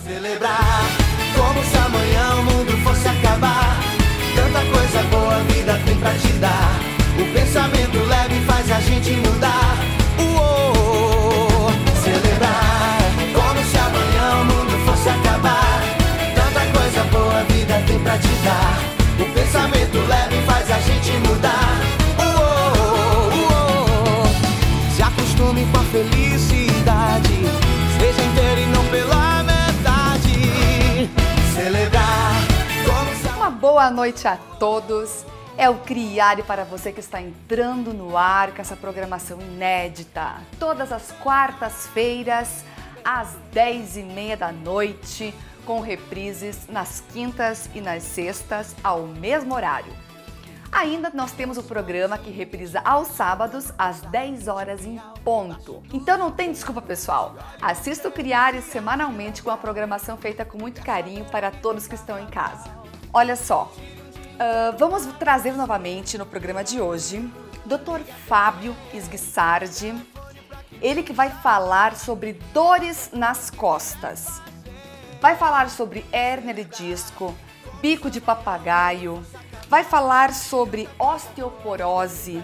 Celebrar como se amanhã o mundo fosse acabar. Tanta coisa boa a vida tem pra te dar. O pensamento leve faz a gente mudar. Uou, celebrar como se amanhã o mundo fosse acabar. Tanta coisa boa a vida tem pra te dar. O pensamento leve faz a gente mudar. Uou, se acostume com a felicidade. Seja inteiro e não pela metade. Celebrar como se... Uma boa noite a todos. É o Criare para você que está entrando no ar com essa programação inédita. Todas as quartas-feiras, às 10h30 da noite, com reprises nas quintas e nas sextas, ao mesmo horário. Ainda nós temos o programa que reprisa aos sábados, às 10 horas em ponto. Então não tem desculpa, pessoal. Assista o Criare semanalmente com a programação feita com muito carinho para todos que estão em casa. Olha só. Vamos trazer novamente no programa de hoje Dr. Fábio Sguissardi, ele que vai falar sobre dores nas costas. Vai falar sobre hérnia de disco, bico de papagaio, vai falar sobre osteoporose,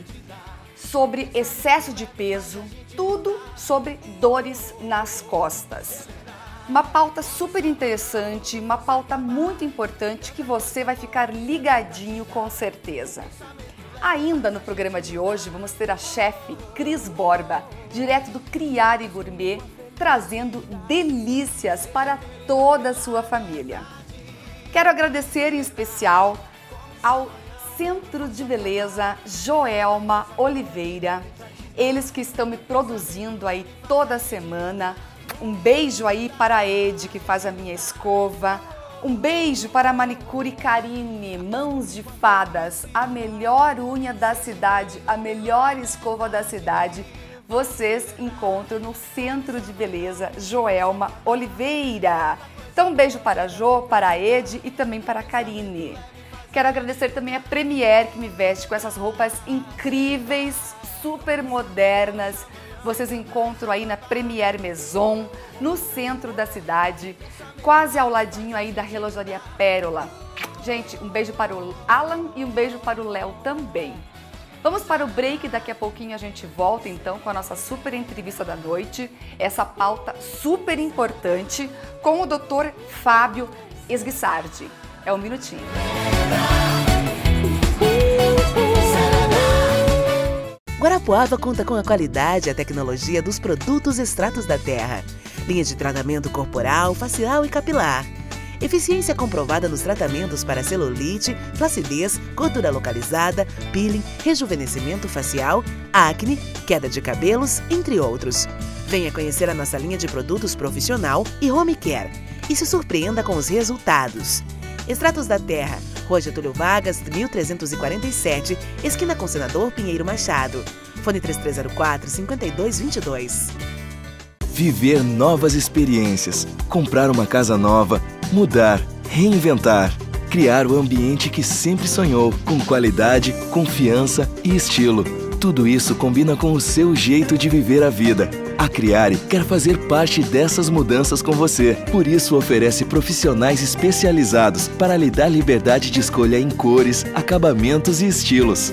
sobre excesso de peso, tudo sobre dores nas costas. Uma pauta super interessante, uma pauta muito importante que você vai ficar ligadinho com certeza. Ainda no programa de hoje vamos ter a chefe Cris Borba, direto do Criare Gourmet, trazendo delícias para toda a sua família. Quero agradecer em especial ao Centro de Beleza Joelma Oliveira, eles que estão me produzindo aí toda semana. Um beijo aí para a Ed, que faz a minha escova. Um beijo para a Manicure Karine, Mãos de Fadas, a melhor unha da cidade, a melhor escova da cidade. Vocês encontram no Centro de Beleza Joelma Oliveira. Então um beijo para a Jo, para a Ed e também para a Karine. Quero agradecer também a Premier, que me veste com essas roupas incríveis, super modernas. Vocês encontram aí na Premier Maison, no centro da cidade, quase ao ladinho aí da Relojaria Pérola. Gente, um beijo para o Alan e um beijo para o Léo também. Vamos para o break, daqui a pouquinho a gente volta então com a nossa super entrevista da noite, essa pauta super importante com o Dr. Fábio Sguissardi. É um minutinho. Guarapuava conta com a qualidade e a tecnologia dos produtos extratos da terra. Linha de tratamento corporal, facial e capilar. Eficiência comprovada nos tratamentos para celulite, flacidez, gordura localizada, peeling, rejuvenescimento facial, acne, queda de cabelos, entre outros. Venha conhecer a nossa linha de produtos profissional e home care e se surpreenda com os resultados. Extratos da Terra, Rua Getúlio Vargas, 1347, esquina com Senador Pinheiro Machado. Fone 3304-5222. Viver novas experiências, comprar uma casa nova, mudar, reinventar, criar o ambiente que sempre sonhou, com qualidade, confiança e estilo. Tudo isso combina com o seu jeito de viver a vida. A Criare quer fazer parte dessas mudanças com você. Por isso oferece profissionais especializados para lhe dar liberdade de escolha em cores, acabamentos e estilos.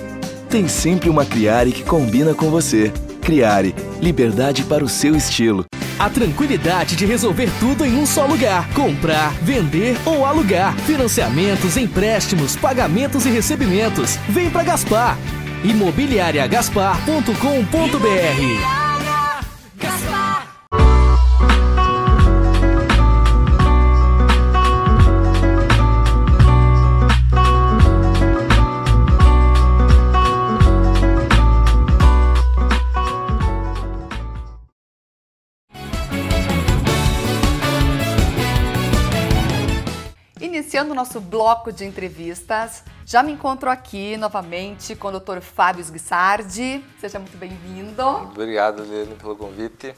Tem sempre uma Criare que combina com você. Criare, liberdade para o seu estilo. A tranquilidade de resolver tudo em um só lugar. Comprar, vender ou alugar. Financiamentos, empréstimos, pagamentos e recebimentos. Vem pra Gaspar. imobiliariagaspar.com.br. Iniciando o nosso bloco de entrevistas, já me encontro aqui novamente com o Dr. Fábio Sguissardi. Seja muito bem-vindo. Obrigado, Lene, pelo convite.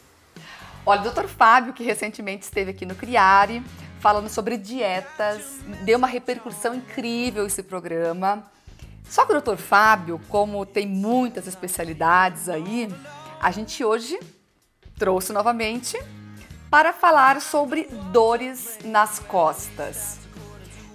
Olha, o Dr. Fábio, que recentemente esteve aqui no Criare, falando sobre dietas, deu uma repercussão incrível esse programa. Só que o Dr. Fábio, como tem muitas especialidades aí, a gente hoje trouxe novamente para falar sobre dores nas costas.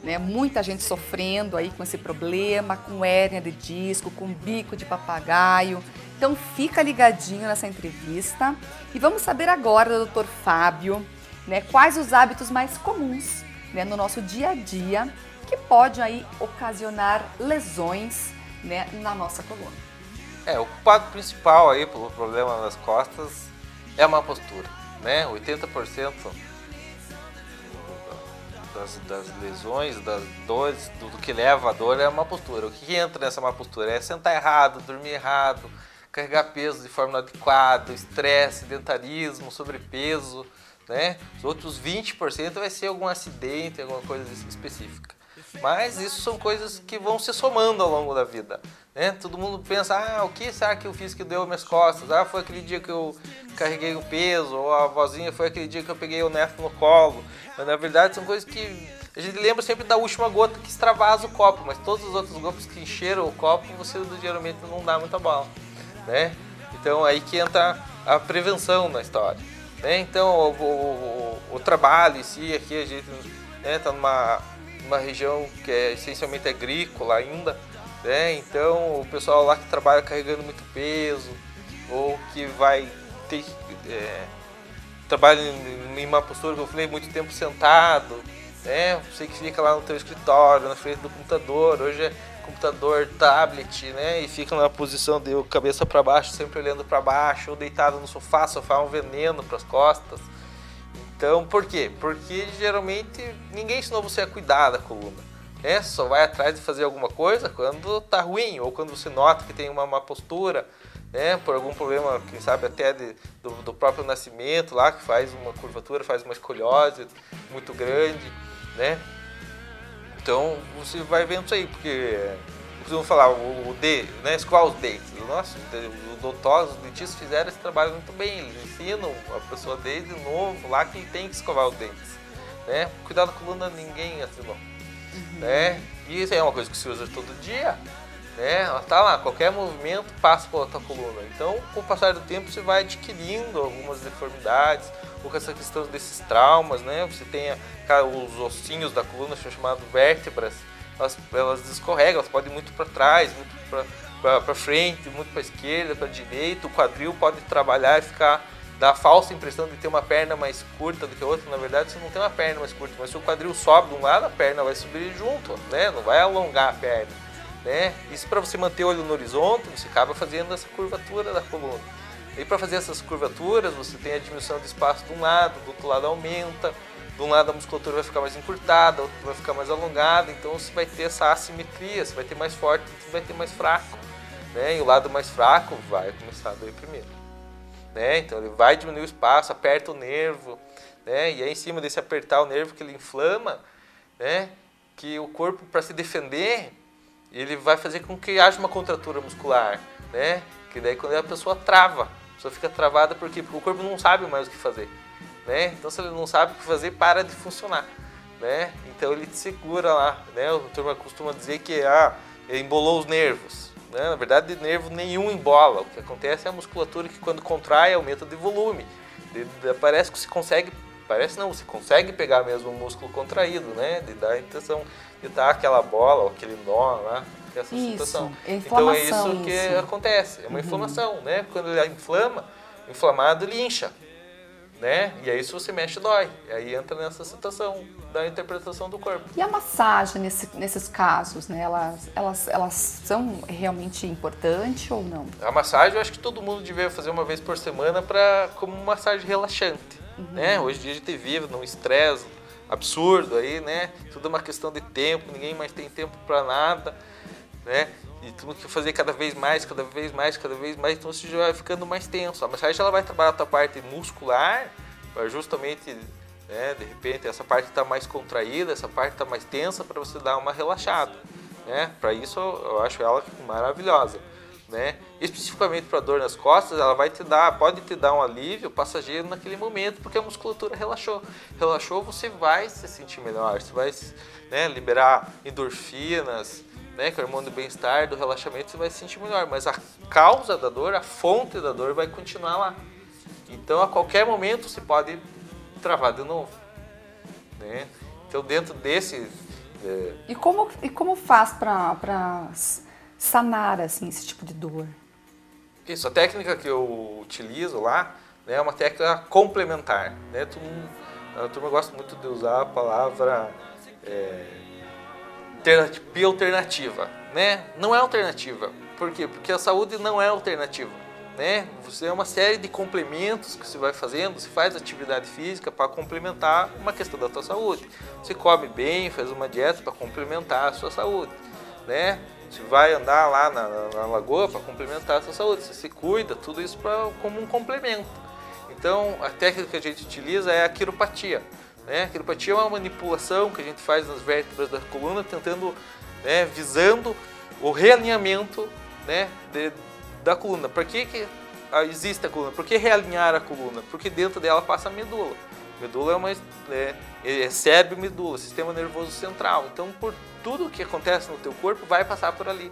Né? Muita gente sofrendo aí com esse problema, com hérnia de disco, com bico de papagaio. Então fica ligadinho nessa entrevista e vamos saber agora do Dr. Fábio, né, quais os hábitos mais comuns, né, no nosso dia a dia que podem aí ocasionar lesões, né, na nossa coluna. O culpado principal aí pelo problema nas costas é a má postura, né? 80% das lesões, das dores, do que leva a dor é a má postura. O que entra nessa má postura é sentar errado, dormir errado, carregar peso de forma inadequada, estresse, sedentarismo, sobrepeso, né? Os outros 20% vai ser algum acidente, alguma coisa específica. Mas isso são coisas que vão se somando ao longo da vida, né? Todo mundo pensa, o que será que eu fiz que deu minhas costas? Foi aquele dia que eu carreguei o peso, ou a vozinha foi aquele dia que eu peguei o neto no colo. Mas na verdade são coisas que a gente lembra sempre da última gota que extravasa o copo, mas todos os outros gotas que encheram o copo, você geralmente não dá muita bola, né? Então aí que entra a prevenção na história, né? Então o trabalho em si, aqui a gente está numa região que é essencialmente agrícola ainda, né? Então o pessoal lá que trabalha carregando muito peso, ou que vai ter trabalha em uma postura que eu falei, muito tempo sentado, né? Você que fica lá no teu escritório, na frente do computador, hoje é computador, tablet, né? E fica na posição de cabeça para baixo, sempre olhando para baixo, ou deitado no sofá é um veneno para as costas. Então, por quê? Porque geralmente ninguém ensinou você a cuidar da coluna, né? Só vai atrás de fazer alguma coisa quando tá ruim, ou quando você nota que tem uma má postura, né? Por algum problema, quem sabe até do próprio nascimento lá, que faz uma curvatura, faz uma escoliose muito grande, né? Então você vai vendo isso aí, porque costumam falar, né, escovar os dentes. Nossa, os dentistas fizeram esse trabalho muito bem, eles ensinam a pessoa desde novo lá que ele tem que escovar os dentes, né? Cuidar da coluna ninguém assinou, né? E isso é uma coisa que se usa todo dia, né? Ela tá lá, qualquer movimento passa pela tua coluna. Então, com o passar do tempo, você vai adquirindo algumas deformidades, ou com essa questão desses traumas, né? Você tem os ossinhos da coluna, são chamados vértebras, elas escorregam, elas podem ir muito para trás, muito para frente, muito para esquerda, para direita. O quadril pode trabalhar e dar a falsa impressão de ter uma perna mais curta do que a outra. Na verdade, você não tem uma perna mais curta, mas se o quadril sobe de um lado, a perna vai subir junto, né? Não vai alongar a perna, né? Isso para você manter o olho no horizonte, você acaba fazendo essa curvatura da coluna. E para fazer essas curvaturas, você tem a diminuição de espaço de um lado, do outro lado aumenta. De um lado a musculatura vai ficar mais encurtada, do outro vai ficar mais alongada, então você vai ter essa assimetria, você vai ter mais forte, você vai ter mais fraco, né? E o lado mais fraco vai começar a doer primeiro, né? Então ele vai diminuir o espaço, aperta o nervo, né? E é em cima desse apertar o nervo que ele inflama, né? Que o corpo, para se defender, ele vai fazer com que haja uma contratura muscular, né? Que daí quando a pessoa trava, a pessoa fica travada porque o corpo não sabe mais o que fazer, né? Então se ele não sabe o que fazer, para de funcionar, né? Então ele te segura lá, né? O turma costuma dizer que ele embolou os nervos, né? Na verdade, nervo nenhum embola. O que acontece é a musculatura que quando contrai aumenta de volume. Parece que você consegue pegar mesmo o músculo contraído, né? De dar a intenção de dar aquela bola ou aquele nó lá, essa situação. Então é isso que acontece, é uma inflamação, né? Quando ele inflamado ele incha, né? E aí se você mexe dói, e aí entra nessa situação da interpretação do corpo. E a massagem nesses casos, né? Elas são realmente importantes ou não? A massagem eu acho que todo mundo devia fazer uma vez por semana como massagem relaxante, né? Hoje em dia a gente vive num estresse absurdo aí, né? Tudo é uma questão de tempo, ninguém mais tem tempo para nada, né? E tudo que fazer cada vez mais, então você já vai ficando mais tenso. A massagem ela vai trabalhar a tua parte muscular, para justamente, né, de repente, essa parte está mais contraída, essa parte está mais tensa, para você dar uma relaxada, né? Para isso eu acho ela maravilhosa, né? Especificamente para dor nas costas, ela pode te dar um alívio passageiro naquele momento, porque a musculatura relaxou. Relaxou, você vai se sentir melhor, você vai, né, liberar endorfinas, né, que é o hormônio do bem-estar, do relaxamento, você vai se sentir melhor, mas a causa da dor, a fonte da dor vai continuar lá. Então, a qualquer momento, você pode travar de novo, né? Então, dentro desse... E como faz para sanar assim, esse tipo de dor? Isso, a técnica que eu utilizo lá, né, é uma técnica complementar, né? A turma gosta muito de usar a palavra terapia alternativa, né? Não é alternativa. Por quê? Porque a saúde não é alternativa, né? Você é uma série de complementos que você vai fazendo, você faz atividade física para complementar uma questão da sua saúde. Você come bem, faz uma dieta para complementar a sua saúde, né? Você vai andar lá na lagoa para complementar a sua saúde. Você se cuida, tudo isso como um complemento. Então, a técnica que a gente utiliza é a quiropatia, né? A quiropatia é uma manipulação que a gente faz nas vértebras da coluna, tentando, né, visando o realinhamento, né, da coluna. Por que existe a coluna? Por que realinhar a coluna? Porque dentro dela passa a medula. A medula é cérebro e medula, sistema nervoso central. Então, por tudo que acontece no teu corpo vai passar por ali,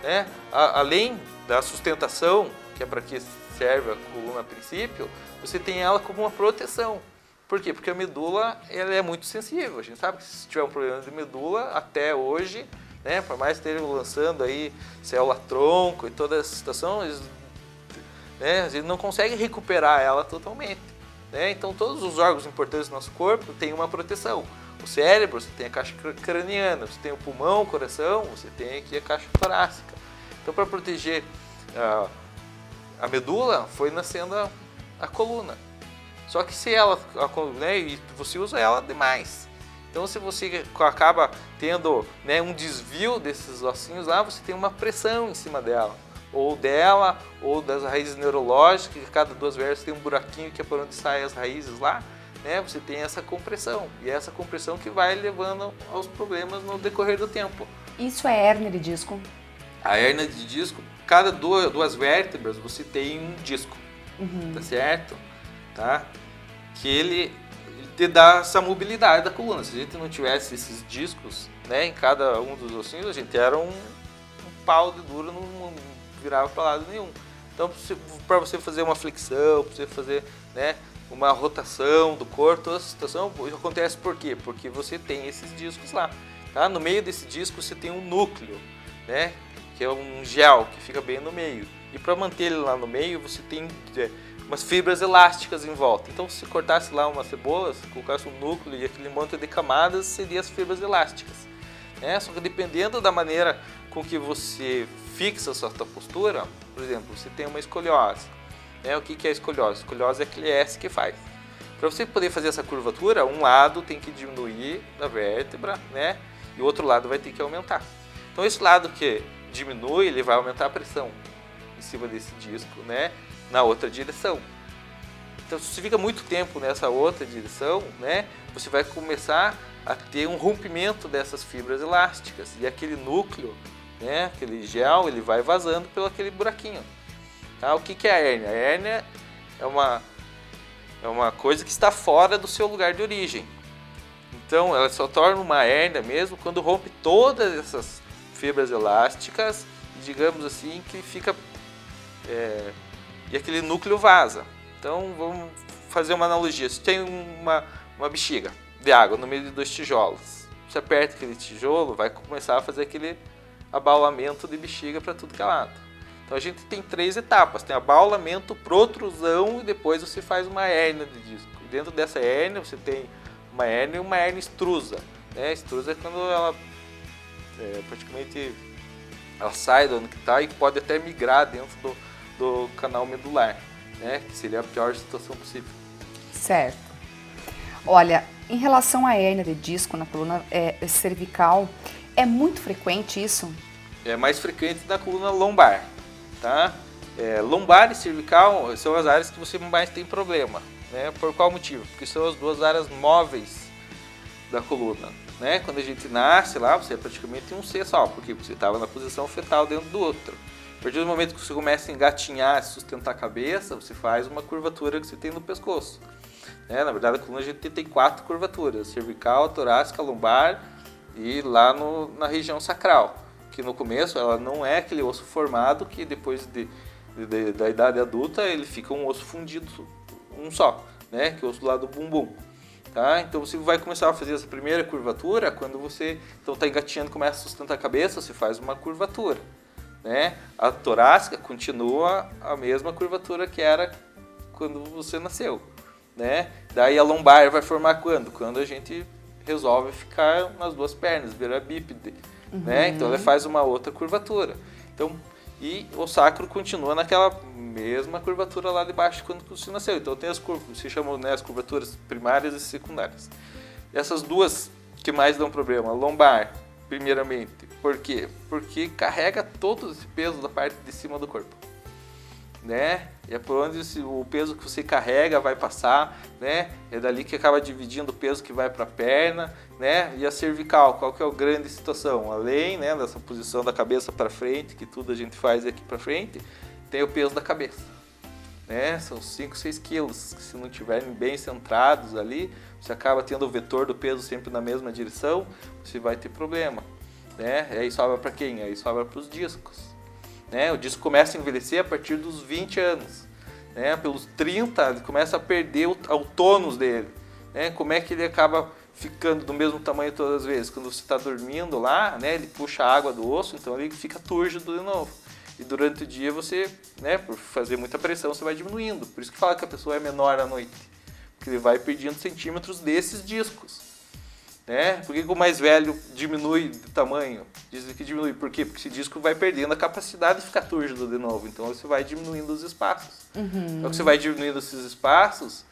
né? Além da sustentação, que é para que serve a coluna a princípio, você tem ela como uma proteção. Por quê? Porque a medula ela é muito sensível. A gente sabe que se tiver um problema de medula, até hoje, né, por mais que estejam lançando aí célula-tronco e toda essa situação, né, a gente não consegue recuperar ela totalmente, né? Então, todos os órgãos importantes do nosso corpo têm uma proteção. O cérebro, você tem a caixa craniana, você tem o pulmão, o coração, você tem aqui a caixa torácica. Então, para proteger a medula, foi nascendo a coluna. Só que se ela, né, e você usa ela demais. Então, se você acaba tendo, né, um desvio desses ossinhos lá, você tem uma pressão em cima dela. Ou das raízes neurológicas, que cada duas vértebras tem um buraquinho que é por onde saem as raízes lá, né? Você tem essa compressão. E é essa compressão que vai levando aos problemas no decorrer do tempo. Isso é hérnia de disco? A hérnia de disco, cada duas vértebras você tem um disco, tá certo? Tá? Que ele te dá essa mobilidade da coluna. Se a gente não tivesse esses discos, né, em cada um dos ossinhos, a gente era um pau de duro, não virava para lado nenhum. Então, para você fazer uma flexão, para você fazer, né, uma rotação do corpo, toda essa situação, isso acontece por quê? Porque você tem esses discos lá. Tá? No meio desse disco você tem um núcleo, né, que é um gel que fica bem no meio. E para manter ele lá no meio, você tem umas fibras elásticas em volta. Então, se cortasse lá uma cebola, se colocasse um núcleo e aquele monte de camadas, seriam as fibras elásticas. Só que dependendo da maneira com que você fixa a sua postura, por exemplo, você tem uma escoliose. O que é a escoliose? A escoliose é aquele S que faz. Para você poder fazer essa curvatura, um lado tem que diminuir da vértebra, né? E o outro lado vai ter que aumentar. Então, esse lado que diminui, ele vai aumentar a pressão em cima desse disco, né, na outra direção. Então, se você fica muito tempo nessa outra direção, né, você vai começar a ter um rompimento dessas fibras elásticas e aquele núcleo, né, aquele gel, ele vai vazando pelo aquele buraquinho. Tá? O que é a hérnia? A hérnia é uma coisa que está fora do seu lugar de origem. Então, ela só torna uma hérnia mesmo quando rompe todas essas fibras elásticas, digamos assim, que fica e aquele núcleo vaza. Então, vamos fazer uma analogia. Se tem uma bexiga de água no meio de dois tijolos, você aperta aquele tijolo, vai começar a fazer aquele abaulamento de bexiga para tudo que é lado. Então, a gente tem 3 etapas. Tem abaulamento, protrusão e depois você faz uma hérnia de disco. E dentro dessa hérnia, você tem uma hérnia e uma hérnia extrusa. Extrusa é quando ela praticamente ela sai do onde que está e pode até migrar dentro do canal medular, né? Que seria a pior situação possível. Certo. Olha, em relação à hérnia de disco na coluna cervical, é muito frequente isso? É mais frequente na coluna lombar, tá? Lombar e cervical são as áreas que você mais tem problema, né? Por qual motivo? Porque são as duas áreas móveis da coluna, né? Quando a gente nasce lá, você é praticamente um ser só, porque você estava na posição fetal dentro do outro. A partir do momento que você começa a engatinhar, sustentar a cabeça, você faz uma curvatura que você tem no pescoço. Na verdade, a coluna a gente tem 4 curvaturas: cervical, torácica, lombar e lá na região sacral. Que no começo ela não é aquele osso formado que depois da idade adulta ele fica um osso fundido, um só. né? Que é o osso do lado do bumbum. Tá? Então você vai começar a fazer essa primeira curvatura quando você está engatinhando, começa a sustentar a cabeça, você faz uma curvatura. Né? A torácica continua a mesma curvatura que era quando você nasceu. Né? Daí a lombar vai formar quando? Quando a gente resolve ficar nas duas pernas, virar bípede. Né? Então ela faz uma outra curvatura. Então, e o sacro continua naquela mesma curvatura lá de baixo quando você nasceu. Então tem as curvas, se chamam, né, as curvaturas primárias e secundárias. E essas duas que mais dão problema, lombar, primeiramente. Por quê? Porque carrega todo esse peso da parte de cima do corpo. Né? E é por onde o peso que você carrega vai passar, né? É dali que acaba dividindo o peso que vai para a perna, né? E a cervical, qual que é a grande situação? Além, né, dessa posição da cabeça para frente, que tudo a gente faz aqui para frente, tem o peso da cabeça, né? São 5, 6 quilos, que se não estiverem bem centrados ali, você acaba tendo o vetor do peso sempre na mesma direção, você vai ter problema, né? E aí sobra para quem? Aí sobra para os discos. Né? O disco começa a envelhecer a partir dos 20 anos. Né? Pelos 30, ele começa a perder o tônus dele. Né? Como é que ele acaba ficando do mesmo tamanho todas as vezes? Quando você está dormindo lá, né, ele puxa a água do osso, então ele fica túrgido de novo. E durante o dia você, né, por fazer muita pressão, você vai diminuindo. Por isso que fala que a pessoa é menor à noite. Porque ele vai perdendo centímetros desses discos. Né? Por que o mais velho diminui de tamanho? Dizem que diminui. Por quê? Porque esse disco vai perdendo a capacidade de ficar túrgido de novo. Então você vai diminuindo os espaços. Então que você vai diminuindo esses espaços,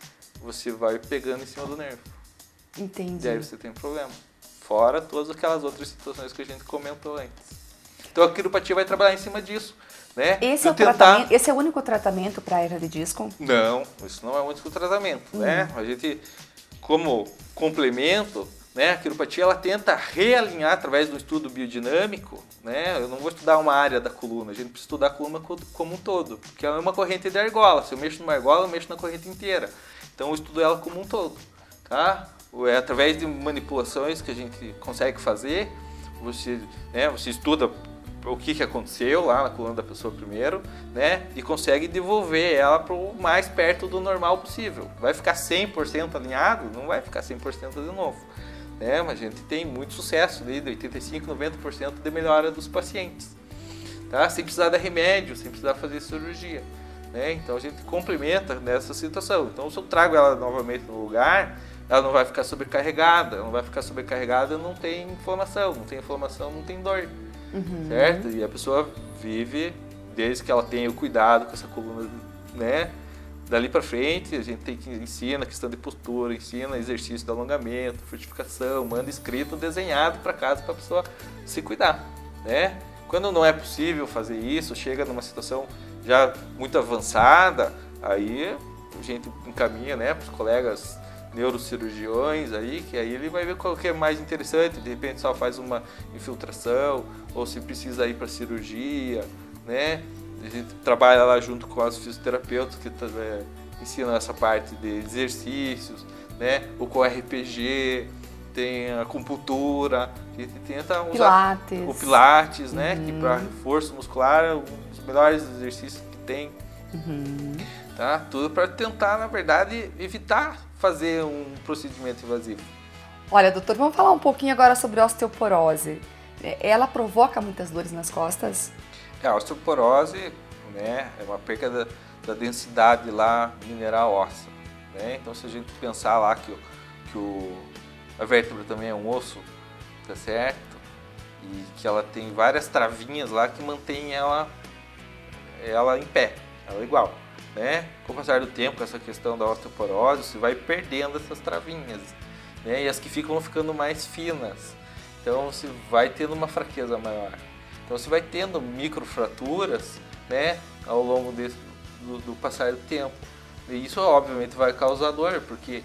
você vai pegando em cima do nervo. Entendi. E aí você tem problema. Fora todas aquelas outras situações que a gente comentou antes. Então a quiropatia vai trabalhar em cima disso. Né? Esse é o único tratamento para a hernia de disco? Não, isso não é o único tratamento. Né? A gente, como complemento, né, a quiropatia ela tenta realinhar através do estudo biodinâmico, né? Eu não vou estudar uma área da coluna, a gente precisa estudar a coluna como um todo, porque ela é uma corrente de argola. Se eu mexo numa argola, eu mexo na corrente inteira. Então eu estudo ela como um todo. Tá? É através de manipulações que a gente consegue fazer, você estuda o que aconteceu lá na coluna da pessoa primeiro, né? E consegue devolver ela para o mais perto do normal possível. Vai ficar 100% alinhado? Não vai ficar 100% de novo. Né? Mas a gente tem muito sucesso, de 85%, 90% de melhora dos pacientes. Tá? Sem precisar dar remédio, sem precisar fazer cirurgia. Né? Então a gente complementa nessa situação. Então se eu trago ela novamente no lugar, ela não vai ficar sobrecarregada. Não vai ficar sobrecarregada, não tem inflamação. Não tem inflamação, não tem dor. Certo? E a pessoa vive, desde que ela tenha o cuidado com essa coluna, né? Dali para frente, a gente tem que ensina a questão de postura, ensina exercício de alongamento, fortificação, manda escrito, desenhado para casa para a pessoa se cuidar, né? Quando não é possível fazer isso, chega numa situação já muito avançada, aí a gente encaminha, né, para os colegas neurocirurgiões aí, que aí ele vai ver qual que é mais interessante, de repente só faz uma infiltração, ou se precisa ir para cirurgia, né? A gente trabalha lá junto com as fisioterapeutas que ensinam essa parte de exercícios, né? O com RPG, tem a acupuntura, a gente tenta usar o Pilates, né? Que para reforço muscular é um dos melhores exercícios que tem. Tá? Tudo para tentar, na verdade, evitar fazer um procedimento invasivo. Olha, doutor, vamos falar um pouquinho agora sobre osteoporose. Ela provoca muitas dores nas costas? A osteoporose, né, é uma perda da densidade lá mineral óssea. Né? Então, se a gente pensar lá que a vértebra também é um osso, tá certo? E que ela tem várias travinhas lá que mantêm ela em pé, ela é igual. Né? Com o passar do tempo, com essa questão da osteoporose, você vai perdendo essas travinhas. Né? E as que ficam ficando mais finas. Então, você vai tendo uma fraqueza maior. Então você vai tendo microfraturas, né, ao longo do passar do tempo. E isso obviamente vai causar dor, porque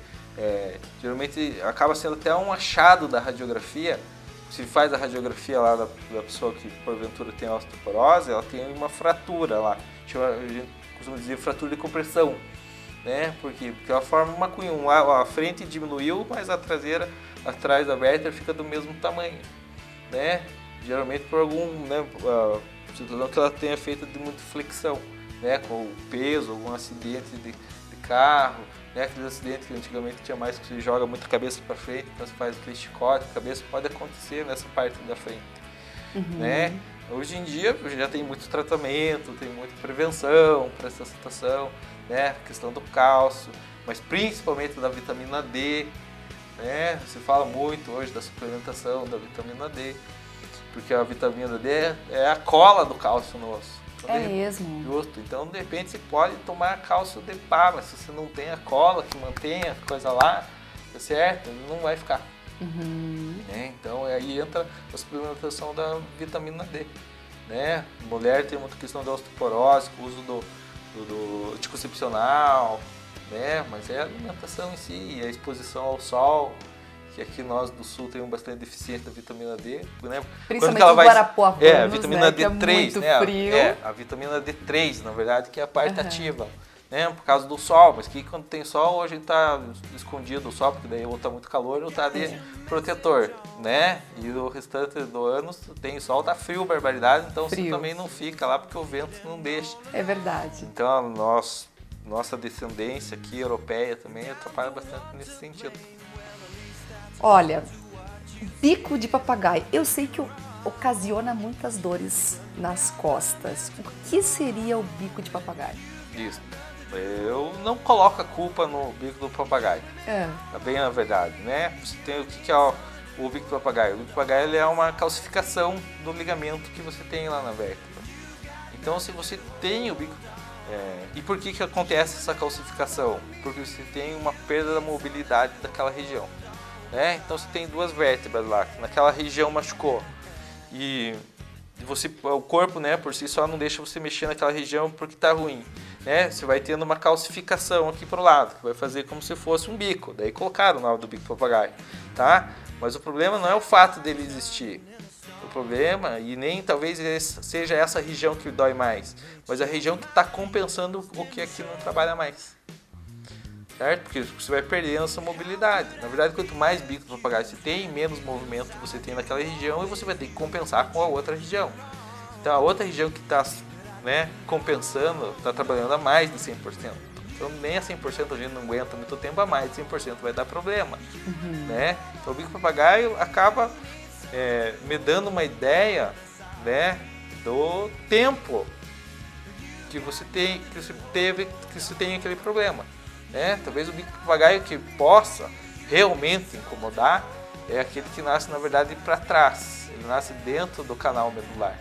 geralmente acaba sendo até um achado da radiografia. Se faz a radiografia lá da pessoa que porventura tem osteoporose, ela tem uma fratura lá. A gente costuma dizer fratura de compressão. Né? Por quê? Porque ela forma uma cunha. A frente diminuiu, mas a traseira, atrás da vértebra, fica do mesmo tamanho. Né? Geralmente por algum, né, situação que ela tenha feito de muita flexão, né, com o peso, algum acidente de carro, né? Aqueles acidentes que antigamente tinha mais, que você joga muito a cabeça para frente, então você faz aquele chicote, a cabeça pode acontecer nessa parte da frente, né? Hoje em dia já tem muito tratamento, tem muita prevenção para essa situação, né? A questão do cálcio, mas principalmente da vitamina D, né? Se fala muito hoje da suplementação da vitamina D, porque a vitamina D é a cola do cálcio no osso. É mesmo? Justo. Então, de repente, você pode tomar cálcio de pá, mas se você não tem a cola que mantém a coisa lá, tá certo? Não vai ficar. Então, aí entra a suplementação da vitamina D. Né? Mulher tem muita questão da osteoporose, o uso do anticoncepcional, né? Mas é a alimentação em si, a exposição ao sol, que aqui nós do sul temos bastante deficiência da vitamina D, né? Principalmente no Guarapuava, a vitamina D3, né? Frio. A vitamina D3, na verdade, que é a parte ativa, né? Por causa do sol, mas que quando tem sol, a gente está escondido do sol, porque daí ou está muito calor ou está de protetor, né? E o restante do ano tem sol, tá frio, barbaridade, então você também não fica lá porque o vento não deixa. É verdade. Então a nossa descendência aqui, europeia, também atrapalha bastante nesse sentido. Olha, bico de papagaio, eu sei que ocasiona muitas dores nas costas. O que seria o bico de papagaio? Isso. Eu não coloco a culpa no bico do papagaio. É bem a verdade, né? Você tem o que é o bico do papagaio? O bico do papagaio ele é uma calcificação do ligamento que você tem lá na vértebra. Então, se você tem o bico... e por que acontece essa calcificação? Porque você tem uma perda da mobilidade daquela região. Né? Então você tem duas vértebras lá, naquela região machucou. E o corpo, né, por si só não deixa você mexer naquela região porque está ruim. Né? Você vai tendo uma calcificação aqui para o lado, que vai fazer como se fosse um bico. Daí colocaram o nome do bico do papagaio. Tá? Mas o problema não é o fato dele existir. O problema, e nem talvez seja essa região que dói mais, mas a região que está compensando o que aqui não trabalha mais. Certo? Porque você vai perdendo essa mobilidade. Na verdade, quanto mais bico do papagaio você tem, menos movimento você tem naquela região e você vai ter que compensar com a outra região. Então, a outra região que está, né, compensando, está trabalhando a mais de 100%. Então, nem a 100% a gente não aguenta muito tempo, a mais de 100% vai dar problema. Né? Então, o bico do papagaio acaba me dando uma ideia, né, do tempo que você tem, que você tem aquele problema. Talvez o bico do papagaio que possa realmente incomodar é aquele que nasce, na verdade, para trás. Ele nasce dentro do canal medular.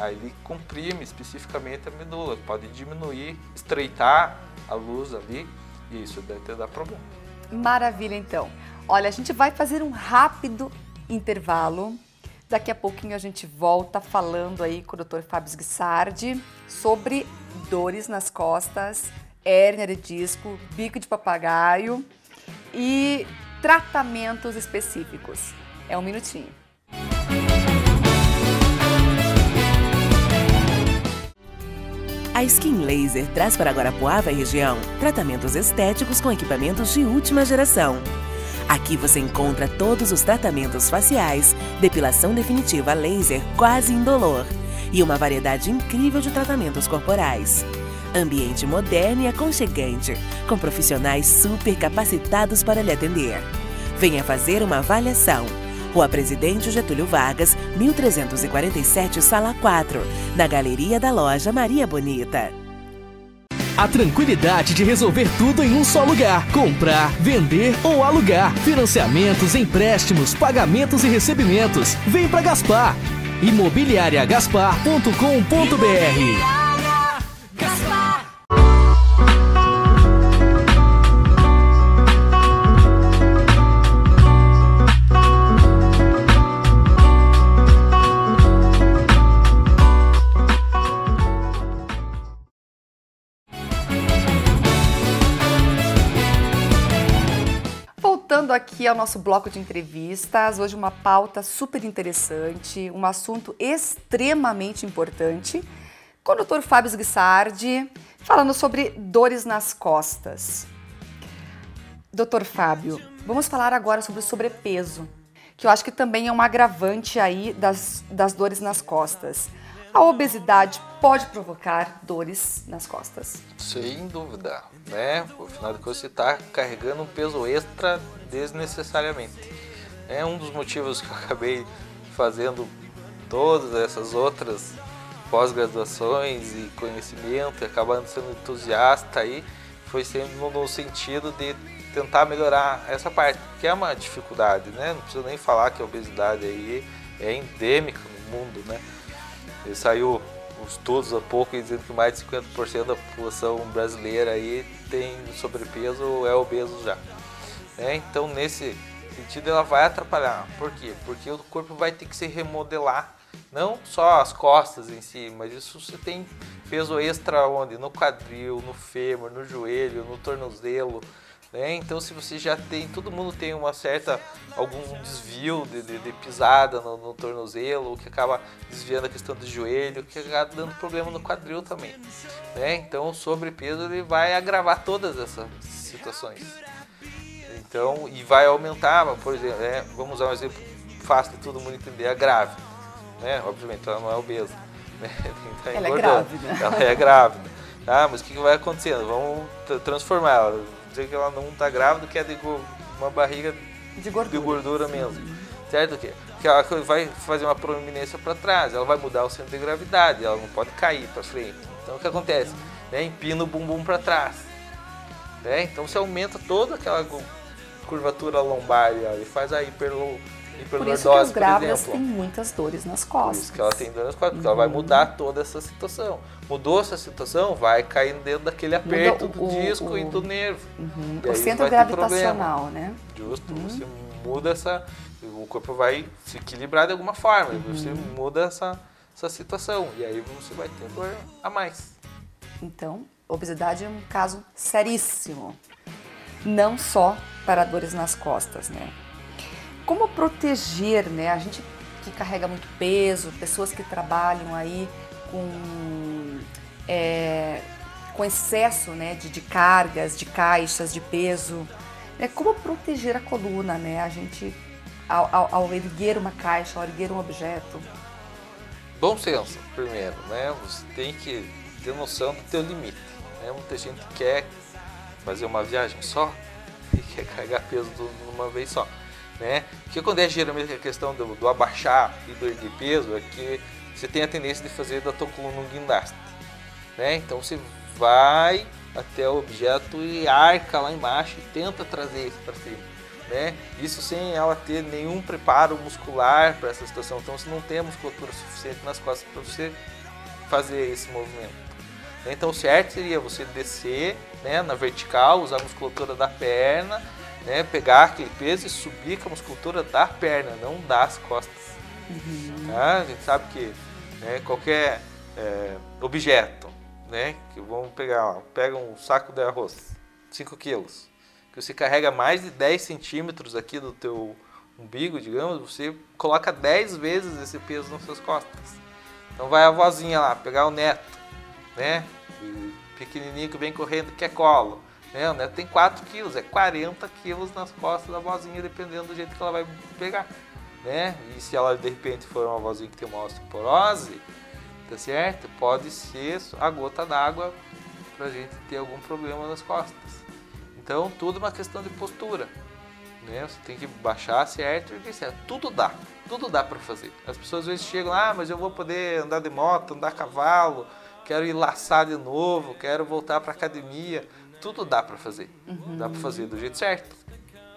Aí ele comprime especificamente a medula, pode diminuir, estreitar a luz ali e isso deve dar problema. Maravilha, então. Olha, a gente vai fazer um rápido intervalo. Daqui a pouquinho a gente volta falando aí com o Dr. Fábio Guissardi sobre dores nas costas, hérnia de disco, bico de papagaio e tratamentos específicos. É um minutinho. A Skin Laser traz para Guarapuava e região tratamentos estéticos com equipamentos de última geração. Aqui você encontra todos os tratamentos faciais, depilação definitiva laser quase indolor e uma variedade incrível de tratamentos corporais. Ambiente moderno e aconchegante, com profissionais super capacitados para lhe atender. Venha fazer uma avaliação. Rua Presidente Getúlio Vargas, 1347, Sala 4, na Galeria da Loja Maria Bonita. A tranquilidade de resolver tudo em um só lugar. Comprar, vender ou alugar. Financiamentos, empréstimos, pagamentos e recebimentos. Vem pra Gaspar. imobiliariagaspar.com.br. Voltando aqui ao nosso bloco de entrevistas, hoje uma pauta super interessante, um assunto extremamente importante, com o Dr. Fábio Guissardi, falando sobre dores nas costas. Dr. Fábio, vamos falar agora sobre o sobrepeso, que eu acho que também é um agravante aí das dores nas costas. A obesidade pode provocar dores nas costas? Sem dúvida, né? Afinal de contas, você está carregando um peso extra desnecessariamente. É um dos motivos que eu acabei fazendo todas essas outras pós-graduações e conhecimento, e acabando sendo entusiasta aí, foi sempre no sentido de tentar melhorar essa parte, que é uma dificuldade, né? Não precisa nem falar que a obesidade aí é endêmica no mundo, né? E saiu estudos há pouco dizendo que mais de 50% da população brasileira aí tem sobrepeso ou é obeso já. Então, nesse sentido, ela vai atrapalhar. Por quê? Porque o corpo vai ter que se remodelar, não só as costas em si, mas isso você tem peso extra onde? No quadril, no fêmur, no joelho, no tornozelo. Então, se você já tem, todo mundo tem algum desvio de pisada no tornozelo, que acaba desviando a questão do joelho, que acaba dando problema no quadril também. Então, o sobrepeso ele vai agravar todas essas situações. Então, e vai aumentar, por exemplo, vamos usar um exemplo fácil de todo mundo entender, a grávida. Obviamente, ela não é obesa. Ela é grávida. Ela é grávida. Mas o que vai acontecendo? Vamos transformar ela. Dizer que ela não está grávida, que é de uma barriga de gordura mesmo. Certo? Que ela vai fazer uma proeminência para trás, ela vai mudar o centro de gravidade, ela não pode cair para frente. Então, o que acontece? Empina o bumbum para trás. Então, você aumenta toda aquela curvatura lombar e faz a hiperlordose, por isso que as grávidas têm muitas dores nas costas. Por isso que ela tem dor nas costas, porque ela vai mudar toda essa situação. Mudou essa situação, vai cair dentro daquele aperto do disco e do nervo. O centro gravitacional, né? Justo, você muda o corpo vai se equilibrar de alguma forma, você muda essa situação e aí você vai ter dor a mais. Então, obesidade é um caso seríssimo, não só para dores nas costas, né? Como proteger, né? A gente que carrega muito peso, pessoas que trabalham aí com excesso, né, de cargas, de caixas, de peso. Como proteger a coluna, né? A gente, ao erguer uma caixa, ao erguer um objeto. Bom senso, primeiro, né? Você tem que ter noção do teu limite. Muita gente quer fazer uma viagem só e quer carregar peso de uma vez só. O que acontece geralmente é a questão do abaixar e do erguer peso é que você tem a tendência de fazer da tua coluna um guindaste. Então você vai até o objeto e arca lá embaixo e tenta trazer isso para cima. Isso sem ela ter nenhum preparo muscular para essa situação. Então você não tem a musculatura suficiente nas costas para você fazer esse movimento. Então o certo seria você descer na vertical, usar a musculatura da perna, pegar aquele peso e subir com a musculatura da perna, não das costas. A gente sabe que qualquer objeto, que vamos pegar, pega um saco de arroz, 5 quilos, que você carrega mais de 10 centímetros aqui do teu umbigo, digamos, você coloca 10 vezes esse peso nas suas costas. Então vai a vozinha lá, pegar o neto, pequenininho que vem correndo, que é colo. O neto tem 4 quilos, é 40 quilos nas costas da vozinha, dependendo do jeito que ela vai pegar. E se ela de repente for uma vozinha que tem uma osteoporose, tá certo? Pode ser a gota d'água pra gente ter algum problema nas costas. Então tudo é uma questão de postura. Você tem que baixar certo e certo. Tudo dá para fazer. As pessoas às vezes chegam, mas eu vou poder andar de moto, andar a cavalo, quero ir laçar de novo, quero voltar para academia. Tudo dá para fazer. Dá para fazer do jeito certo.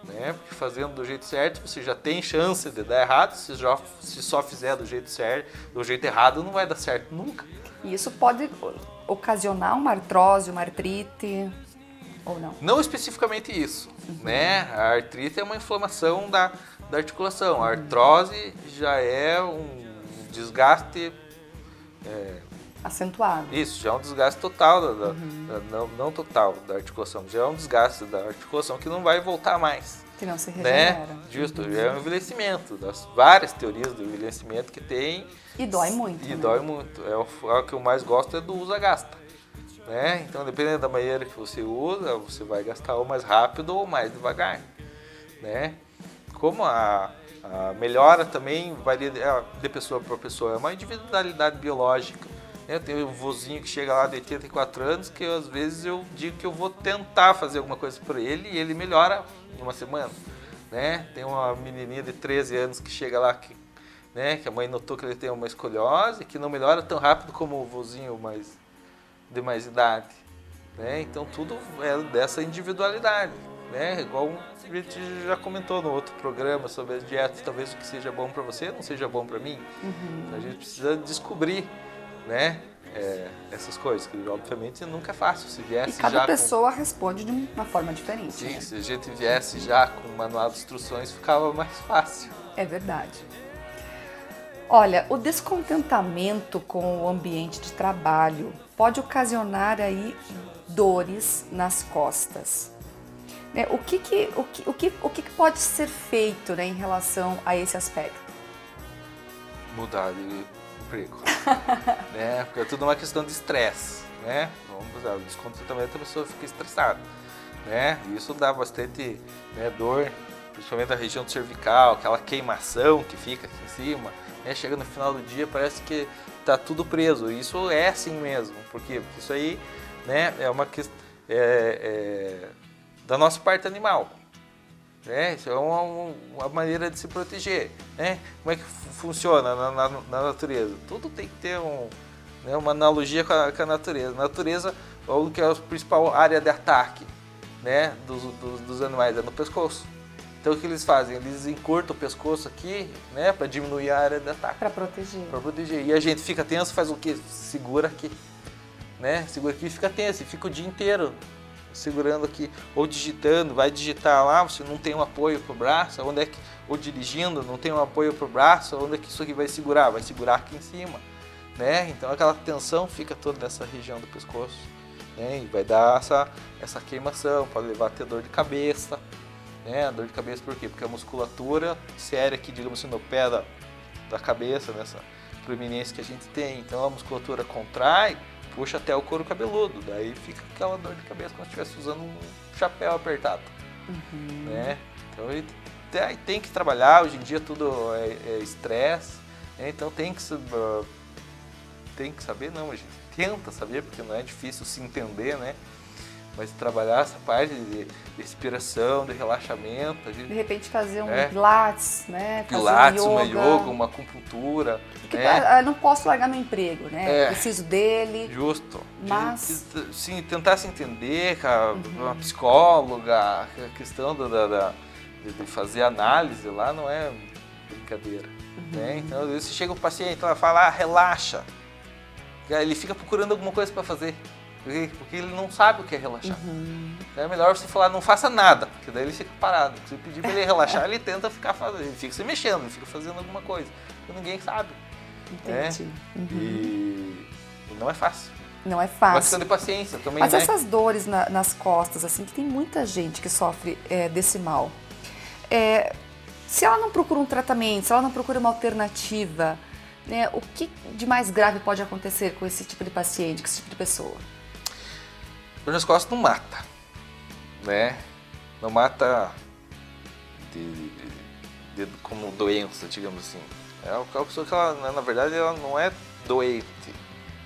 Porque fazendo do jeito certo, você já tem chance de dar errado. Se só fizer do jeito certo, do jeito errado, não vai dar certo nunca. E isso pode ocasionar uma artrose, uma artrite, ou não? Não especificamente isso. A artrite é uma inflamação da articulação. A artrose já é um desgaste acentuado. Isso, já é um desgaste total, não total da articulação, já é um desgaste da articulação que não vai voltar mais. Que não se regenera. Justo, já é um envelhecimento, das várias teorias do envelhecimento que tem. E dói muito. E dói muito. O que eu mais gosto é do usa-gasta. Então, dependendo da maneira que você usa, você vai gastar ou mais rápido ou mais devagar. como a melhora também varia de pessoa para pessoa, é uma individualidade biológica. Eu tenho um vozinho que chega lá de 84 anos, que às vezes eu digo que eu vou tentar fazer alguma coisa por ele e ele melhora em uma semana. Né? Tem uma menininha de 13 anos que chega lá, que a mãe notou que ele tem uma escoliose, que não melhora tão rápido como o vozinho de mais idade. Né? Então tudo é dessa individualidade. Né? Igual a gente já comentou no outro programa sobre as dietas, talvez o que seja bom para você não seja bom para mim. Então, a gente precisa descobrir, né, essas coisas, que obviamente nunca é fácil. Se viesse e cada já pessoa responde de uma forma diferente. Sim, né? se a gente viesse já com um manual de instruções, ficava mais fácil. É verdade. Olha, o descontentamento com o ambiente de trabalho pode ocasionar aí dores nas costas. Né? O que pode ser feito, né, em relação a esse aspecto? Mudar de emprego. Né? Porque é tudo uma questão de estresse. Né? Vamos usar o descontentamento, a pessoa fica estressada. Né? E isso dá bastante, né, dor, principalmente na região cervical, aquela queimação que fica aqui em cima. Né? Chega no final do dia, parece que está tudo preso. E isso é assim mesmo. Por quê? Porque isso aí, né, é uma questão da nossa parte animal. Né? Isso é uma maneira de se proteger. Né? Como é que funciona na natureza? Tudo tem que ter uma analogia com a natureza. A natureza, que é a principal área de ataque, né, dos animais, é no pescoço. Então o que eles fazem? Eles encurtam o pescoço aqui, né, para diminuir a área de ataque. Para proteger. Para proteger. E a gente fica tenso, faz o quê? Segura aqui. Né? Segura aqui e fica tenso. E fica o dia inteiro segurando aqui. Ou digitando, vai digitar lá, você não tem um apoio pro braço. Ou dirigindo, não tem um apoio pro braço. Onde é que isso aqui vai segurar? Vai segurar aqui em cima. Né? Então aquela tensão fica toda nessa região do pescoço. Né? E vai dar essa queimação, pode levar a ter dor de cabeça. Né? Dor de cabeça por quê? Porque a musculatura séria aqui, digamos assim, no pé da cabeça, nessa proeminência que a gente tem. Então a musculatura contrai, puxa até o couro cabeludo. Daí fica aquela dor de cabeça como se estivesse usando um chapéu apertado. Né? Então tem que trabalhar, hoje em dia tudo é estresse. Né? Então tem que saber, não, a gente tenta saber, porque não é difícil se entender, né? Mas trabalhar essa parte de respiração, de relaxamento. De repente fazer um pilates, né? Pilates, uma yoga, uma acupuntura. Porque não posso largar meu emprego, né? Preciso dele. Justo. Mas... Sim, tentar se entender com uma psicóloga, a questão de fazer análise lá não é brincadeira. Né? Então, às vezes, chega o paciente lá e fala, relaxa. Ele fica procurando alguma coisa para fazer. Porque ele não sabe o que é relaxar. Então é melhor você falar, não faça nada, porque daí ele fica parado. Se você pedir para ele relaxar, ele tenta ficar fazendo, ele fica se mexendo, ele fica fazendo alguma coisa. Porque ninguém sabe. Entendi. Né? E não é fácil. Não é fácil. Uma questão de paciência também, Mas né? essas dores nas costas, assim, que tem muita gente que sofre desse mal. Se ela não procura um tratamento, se ela não procura uma alternativa, né, o que de mais grave pode acontecer com esse tipo de paciente, com esse tipo de pessoa? Dor nas costas não mata, né? Não mata como doença, digamos assim. É uma pessoa que ela, na verdade, ela não é doente,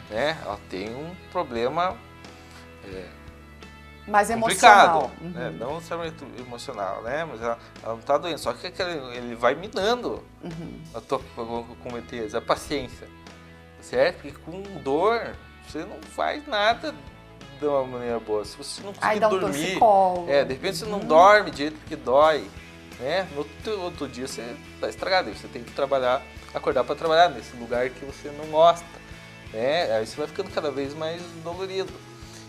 né? Ela tem um problema mais complicado, emocional. Né? Não necessariamente emocional, né? Mas ela não está doente, só que ele vai minando a tua a paciência, certo? Porque com dor você não faz nada de uma maneira boa. Se você não conseguir dormir, de repente você não dorme de jeito que dói, né? No outro dia você está estragado, você tem que acordar para trabalhar nesse lugar que você não gosta, né? Aí você vai ficando cada vez mais dolorido.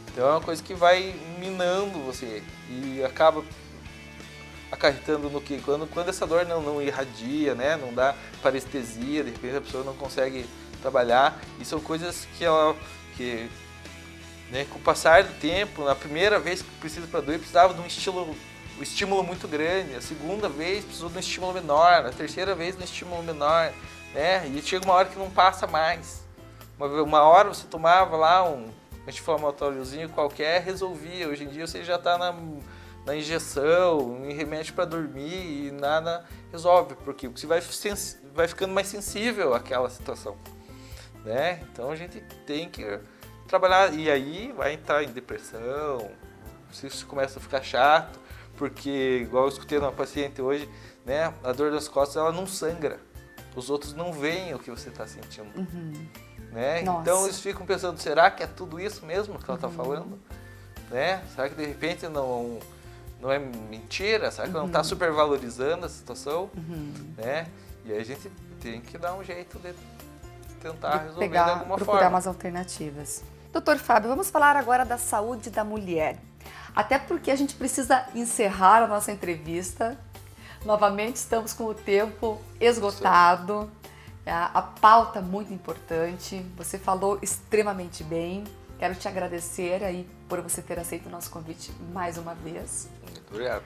Então é uma coisa que vai minando você e acaba acarretando no que? Quando essa dor não irradia, né? Não dá parestesia, de repente a pessoa não consegue trabalhar, e são coisas que né, com o passar do tempo, na primeira vez que precisa para doer, precisava de um estímulo muito grande, a segunda vez precisou de um estímulo menor, a terceira vez de um estímulo menor, né? E chega uma hora que não passa mais. Uma hora você tomava lá um anti-inflamatóriozinho qualquer, resolvia. Hoje em dia você já está na injeção, em remédio para dormir e nada resolve. Por quê? Porque você vai ficando mais sensível àquela situação, né? Então a gente tem que trabalhar, e aí vai entrar em depressão, isso começa a ficar chato, porque, igual eu escutei uma paciente hoje, né, a dor das costas ela não sangra, os outros não veem o que você está sentindo, né? Então eles ficam pensando, será que é tudo isso mesmo que ela está falando? Né? Será que de repente não é mentira? Será que ela não está supervalorizando a situação? Né? E aí a gente tem que dar um jeito de tentar resolver de alguma procurar forma. umas alternativas. Doutor Fábio, vamos falar agora da saúde da mulher. Até porque a gente precisa encerrar a nossa entrevista. Novamente estamos com o tempo esgotado. A pauta muito importante. Você falou extremamente bem. Quero te agradecer aí por você ter aceito o nosso convite mais uma vez. Muito obrigado.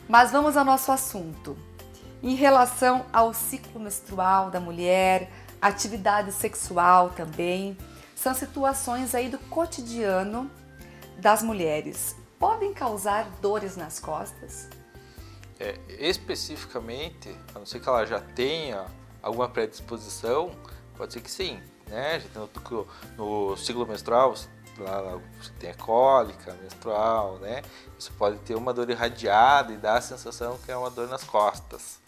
Mas vamos ao nosso assunto. Em relação ao ciclo menstrual da mulher, atividade sexual também, são situações aí do cotidiano das mulheres. Podem causar dores nas costas? Especificamente, a não ser que ela já tenha alguma predisposição, pode ser que sim, né? No ciclo menstrual, lá você tem a cólica menstrual, né? Você pode ter uma dor irradiada e dar a sensação que é uma dor nas costas,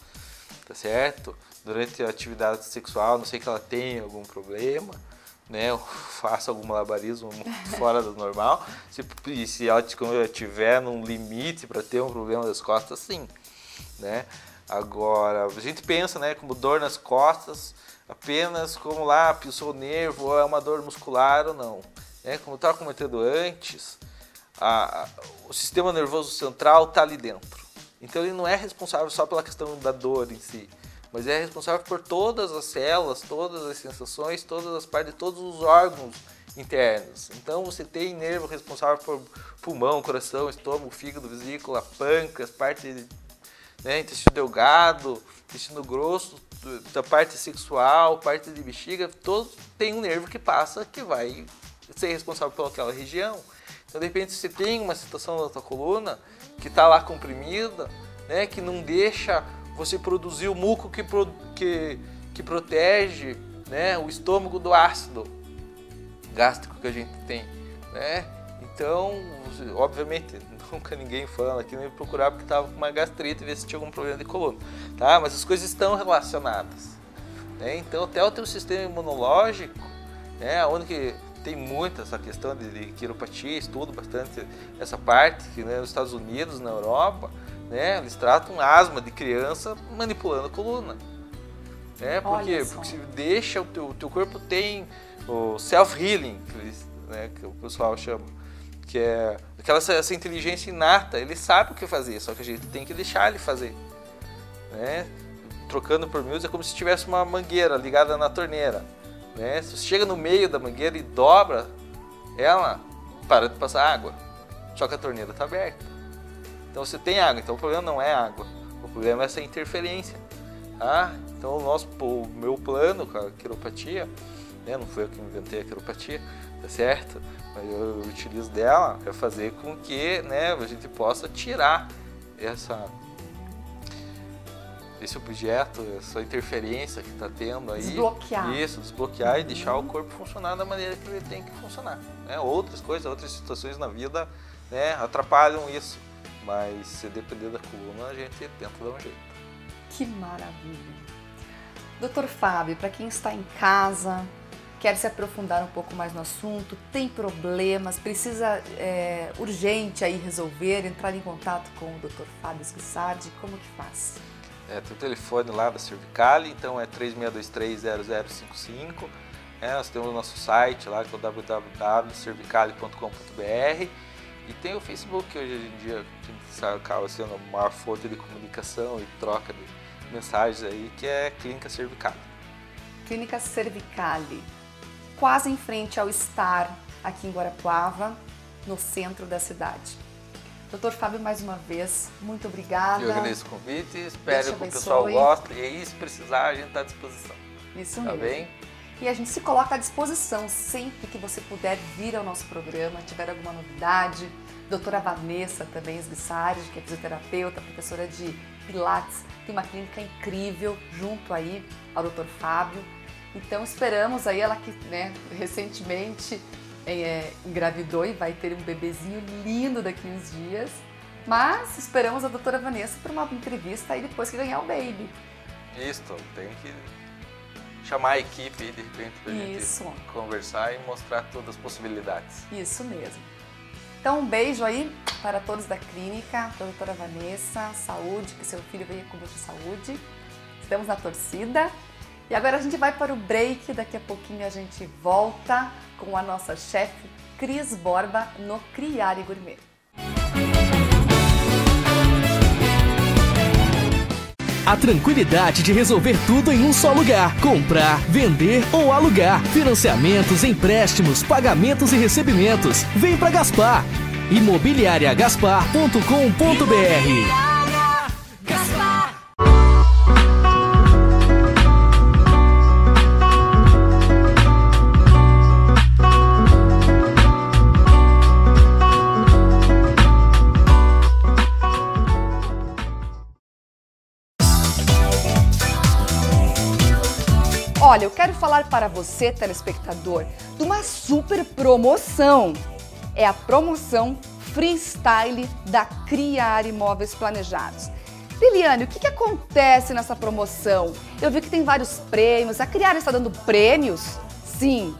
tá certo? Durante a atividade sexual, não sei que ela tenha algum problema, né? Eu faço algum malabarismo fora do normal. Se ela tiver num limite para ter um problema das costas, sim, né? Agora, a gente pensa, né, como dor nas costas, apenas como lá, pisou o nervo, ou é uma dor muscular ou não. Né? Como eu estava comentando antes, o sistema nervoso central está ali dentro. Então ele não é responsável só pela questão da dor em si, mas é responsável por todas as células, todas as sensações, todas as partes, todos os órgãos internos. Então você tem nervo responsável por pulmão, coração, estômago, fígado, vesícula, pâncreas, parte, né, intestino delgado, intestino grosso, da parte sexual, parte de bexiga, todos tem um nervo que passa, que vai ser responsável pelaquela região. Então, de repente, você tem uma situação na tua coluna que está lá comprimida, né, que não deixa você produzir o muco que protege, né, o estômago do ácido gástrico que a gente tem, né? Então, obviamente, nunca ninguém fala aqui, nem procurar porque estava com uma gastrite e ver se tinha algum problema de coluna, tá? Mas as coisas estão relacionadas, né? Então, até o teu sistema imunológico, né, onde que tem muito essa questão de quiropatia, estudo bastante essa parte, que, né, nos Estados Unidos, na Europa, né, eles tratam asma de criança manipulando a coluna. Né? Por quê? Porque se deixa o teu corpo tem o self-healing, né, que o pessoal chama, que é essa inteligência inata, ele sabe o que fazer, só que a gente tem que deixar ele fazer. Né? Trocando por miúdos é como se tivesse uma mangueira ligada na torneira. Né? Se você chega no meio da mangueira e dobra ela, para de passar água, só que a torneira está aberta. Então você tem água, então o problema não é água, o problema é essa interferência. Tá? Então o meu plano com a quiropatia, né, não foi eu que inventei a quiropatia, tá certo? Mas eu utilizo dela para fazer com que, né, a gente possa tirar esse objeto, essa interferência que está tendo aí. Desbloquear. Isso, desbloquear e deixar o corpo funcionar da maneira que ele tem que funcionar. Né? Outras coisas, outras situações na vida, né, atrapalham isso. Mas se depender da coluna, a gente tenta dar um jeito. Que maravilha! Doutor Fábio, para quem está em casa, quer se aprofundar um pouco mais no assunto, tem problemas, precisa urgente aí resolver, entrar em contato com o Dr. Fábio Schissardi, como que faz? Tem o telefone lá da Cervicale, então é 3623-0055. Nós temos o nosso site lá, que é o www.cervicale.com.br. E tem o Facebook, que hoje em dia acaba sendo uma fonte de comunicação e troca de mensagens aí, que é Clínica Cervicale. Clínica Cervicale, quase em frente ao Star, aqui em Guarapuava, no centro da cidade. Doutor Fábio, mais uma vez, muito obrigada. Eu agradeço o convite, espero que o pessoal goste e aí, se precisar, a gente está à disposição. Isso mesmo. Tá bem? E a gente se coloca à disposição sempre que você puder vir ao nosso programa, tiver alguma novidade, Doutora Vanessa também Sguissari, que é fisioterapeuta, professora de Pilates, tem uma clínica incrível junto aí ao Dr. Fábio. Então esperamos aí, ela que recentemente engravidou e vai ter um bebezinho lindo daqui uns dias. Mas esperamos a doutora Vanessa para uma entrevista aí depois que ganhar o baby. Isso, tem que chamar a equipe de repente para a gente conversar e mostrar todas as possibilidades. Isso mesmo. Então um beijo aí para todos da clínica, para a doutora Vanessa, saúde, que seu filho venha com muita saúde. Estamos na torcida. E agora a gente vai para o break, daqui a pouquinho a gente volta com a nossa chefe Cris Borba no Criare Gourmet. A tranquilidade de resolver tudo em um só lugar. Comprar, vender ou alugar. Financiamentos, empréstimos, pagamentos e recebimentos. Vem pra Gaspar. imobiliariagaspar.com.br. Olha, eu quero falar para você, telespectador, de uma super promoção. É a promoção Freestyle da Criare Móveis Planejados. Liliane, o que acontece nessa promoção? Eu vi que tem vários prêmios. A Criare está dando prêmios? Sim.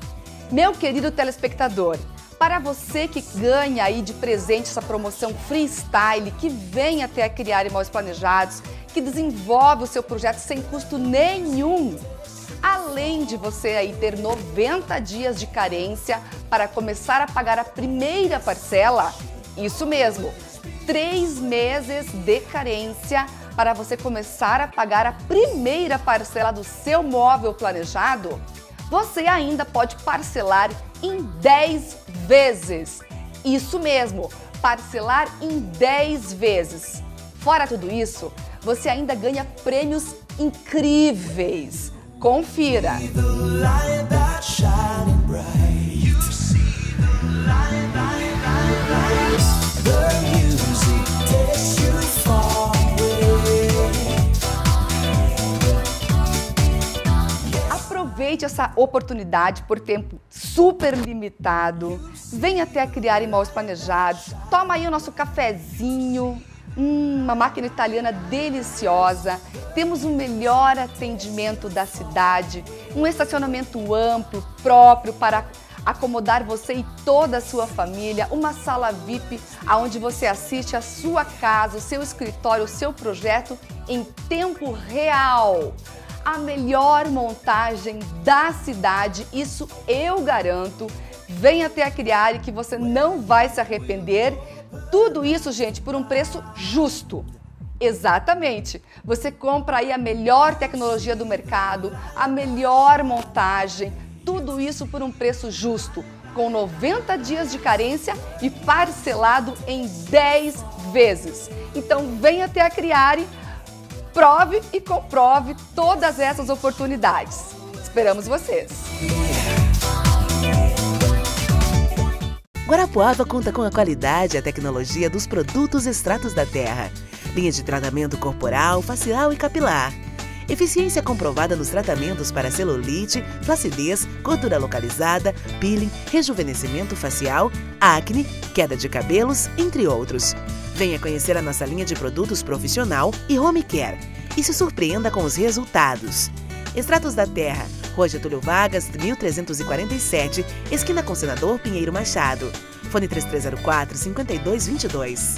Meu querido telespectador, para você que ganha aí de presente essa promoção Freestyle, que vem até a Criare Móveis Planejados, que desenvolve o seu projeto sem custo nenhum. Além de você aí ter 90 dias de carência para começar a pagar a primeira parcela, isso mesmo, 3 meses de carência para você começar a pagar a primeira parcela do seu móvel planejado, você ainda pode parcelar em 10 vezes. Isso mesmo, parcelar em 10 vezes. Fora tudo isso, você ainda ganha prêmios incríveis. Confira! Aproveite essa oportunidade por tempo super limitado. Venha até a Criare Móveis Planejados. Toma aí o nosso cafezinho. Uma máquina italiana deliciosa, temos o melhor atendimento da cidade, um estacionamento amplo, próprio para acomodar você e toda a sua família, uma sala VIP onde você assiste a sua casa, o seu escritório, o seu projeto em tempo real. A melhor montagem da cidade, isso eu garanto. Venha até a Criare que você não vai se arrepender. Tudo isso, gente, por um preço justo. Exatamente. Você compra aí a melhor tecnologia do mercado, a melhor montagem, tudo isso por um preço justo, com 90 dias de carência e parcelado em 10 vezes. Então, venha até a Criare, prove e comprove todas essas oportunidades. Esperamos vocês! Guarapuava conta com a qualidade e a tecnologia dos produtos extratos da terra. Linha de tratamento corporal, facial e capilar. Eficiência comprovada nos tratamentos para celulite, flacidez, gordura localizada, peeling, rejuvenescimento facial, acne, queda de cabelos, entre outros. Venha conhecer a nossa linha de produtos profissional e home care e se surpreenda com os resultados. Extratos da Terra, Rua Getúlio Vargas, 1347, esquina com Senador Pinheiro Machado. Fone 3304-5222.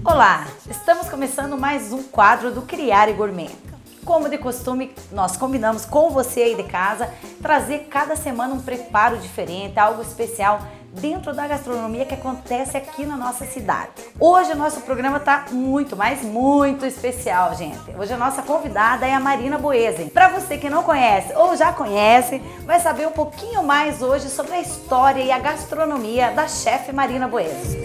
Olá, estamos começando mais um quadro do Criare Gourmet. Como de costume, nós combinamos com você aí de casa trazer cada semana um preparo diferente, algo especial dentro da gastronomia que acontece aqui na nossa cidade. Hoje o nosso programa está muito, mas muito especial, gente. Hoje a nossa convidada é a Marina Boesen. Para você que não conhece ou já conhece, vai saber um pouquinho mais hoje sobre a história e a gastronomia da chefe Marina Boesen.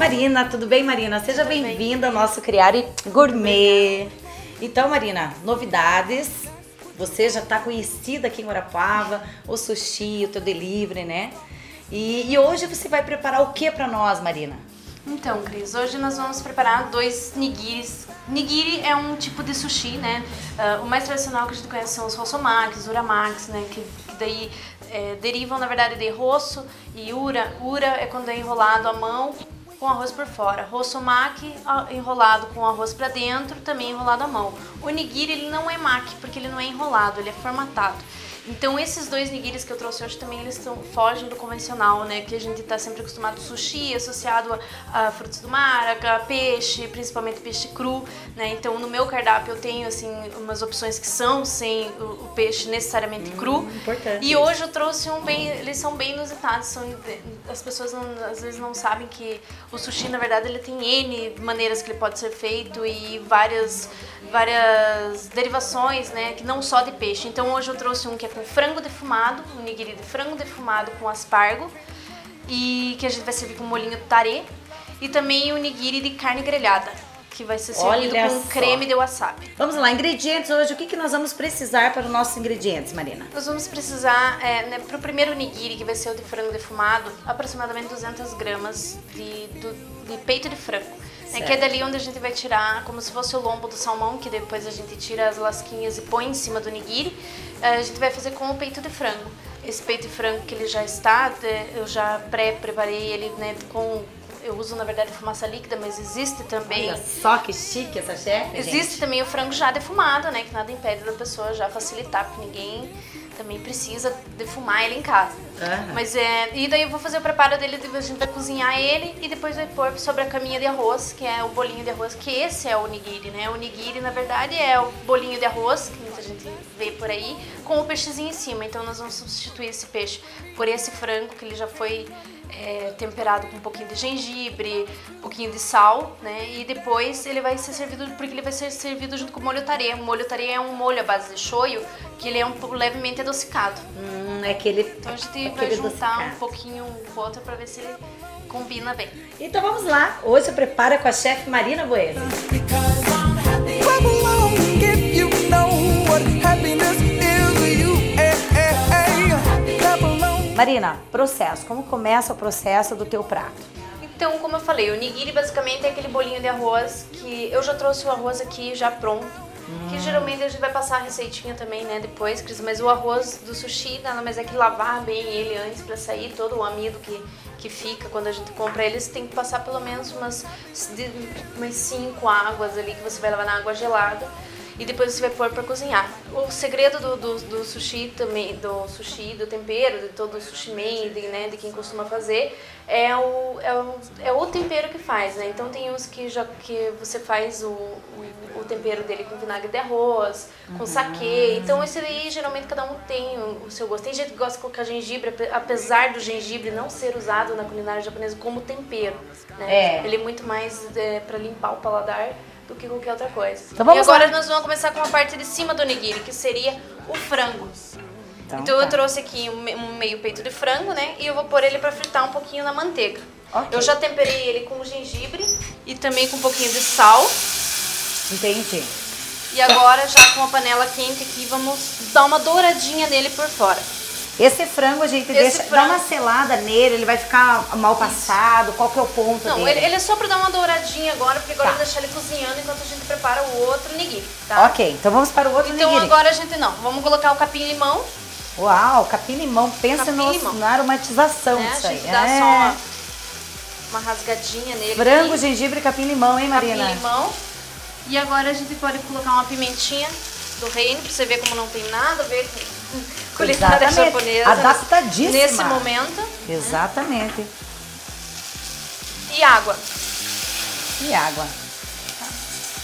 Marina, tudo bem, Marina? Seja bem-vinda ao nosso Criare Gourmet. Então, Marina, novidades. Você já está conhecida aqui em Guarapuava, o sushi, o teu delivery, né? E hoje você vai preparar o que para nós, Marina? Então, Cris, hoje nós vamos preparar 2 nigiris. Nigiri é um tipo de sushi, né? O mais tradicional que a gente conhece são os rossomakis, os uramakis, né? Que daí derivam, na verdade, de rosso e ura. Ura é quando é enrolado à mão com arroz por fora. Rossomaki enrolado com arroz pra dentro, também enrolado à mão. O nigiri, ele não é maki, porque ele não é enrolado, ele é formatado. Então esses 2 nigiris que eu trouxe hoje também, eles fogem do convencional, né? Que a gente tá sempre acostumado, sushi associado a frutos do mar, a peixe, principalmente peixe cru, né? Então no meu cardápio eu tenho, assim, umas opções que são sem o peixe necessariamente cru. Importante. E hoje eu trouxe eles são bem inusitados, as pessoas às vezes não sabem que o sushi, na verdade, ele tem N maneiras que ele pode ser feito e várias derivações, né? Que não só de peixe. Então hoje eu trouxe um que é com frango defumado, um nigiri de frango defumado com aspargo, e que a gente vai servir com molhinho tarê, e também o nigiri de carne grelhada, que vai ser servido com creme de wasabi. Vamos lá, ingredientes hoje, o que nós vamos precisar para os nossos ingredientes, Marina? Nós vamos precisar, né, para o primeiro nigiri, que vai ser o de frango defumado, aproximadamente 200 gramas de peito de frango. Que é dali onde a gente vai tirar, como se fosse o lombo do salmão, que depois a gente tira as lasquinhas e põe em cima do nigiri. A gente vai fazer com o peito de frango. Esse peito de frango que ele já está, eu já preparei ele, né, eu uso, na verdade, fumaça líquida, mas existe também... Olha só que chique essa chefe, Existe também o frango já defumado, né, que nada impede da pessoa já facilitar, porque ninguém também precisa defumar ele em casa. Mas e daí eu vou fazer o preparo dele, a gente vai cozinhar ele e depois vai pôr sobre a caminha de arroz, que é o bolinho de arroz, que esse é o nigiri, né? O nigiri, na verdade, é o bolinho de arroz, que muita gente vê por aí, com o peixezinho em cima. Então nós vamos substituir esse peixe por esse frango, que ele já foi temperado com um pouquinho de gengibre, um pouquinho de sal, né? E depois ele vai ser servido, porque ele vai ser servido junto com o molho tarê. O molho tarê é um molho à base de shoyu, que ele é levemente adocicado. Então a gente vai juntar um pouquinho com o outro para ver se ele combina bem. Então vamos lá, hoje prepara com a chefe Marina Bueno. Marina, processo. Como começa o processo do teu prato? Então, como eu falei, o nigiri basicamente é aquele bolinho de arroz que eu já trouxe o arroz aqui já pronto. Que geralmente a gente vai passar a receitinha também, né, depois, Cris. Mas o arroz do sushi nada mais é que lavar bem ele antes pra sair todo o amido que fica quando a gente compra ele. Você tem que passar pelo menos umas 5 águas ali que você vai lavar na água gelada. E depois você vai pôr para cozinhar. O segredo do sushi também, do tempero, de todo o sushi made, né, de quem costuma fazer, é o tempero que faz, né? Então tem uns que você faz o tempero dele com vinagre de arroz, com saquê. Então esse aí geralmente cada um tem o seu gosto. Tem gente que gosta de colocar gengibre, apesar do gengibre não ser usado na culinária japonesa como tempero, né? Ele é muito mais para limpar o paladar do que qualquer outra coisa. Então, e agora nós vamos começar com a parte de cima do nigiri, que seria o frango. Então eu trouxe aqui um meio peito de frango, né? E eu vou pôr ele para fritar um pouquinho na manteiga. Eu já temperei ele com gengibre e também com um pouquinho de sal. Entendi. E agora, já com a panela quente aqui, vamos dar uma douradinha nele por fora. Esse frango a gente dá uma selada nele, ele vai ficar mal passado, qual que é o ponto dele? Não, ele é só pra dar uma douradinha agora, porque agora eu vou deixar ele cozinhando enquanto a gente prepara o outro nigiri, tá? Ok, então vamos para o outro nigiri. Então agora a gente vamos colocar o capim-limão. Uau, capim-limão, pensa na aromatização disso aí. A gente dá só uma rasgadinha nele. Frango, gengibre e capim-limão, hein, Marina? Capim-limão. E agora a gente pode colocar uma pimentinha do reino, pra você ver como não tem nada a ver com culinária japonesa. Adaptadíssima. Nesse momento. Exatamente. E água. E água.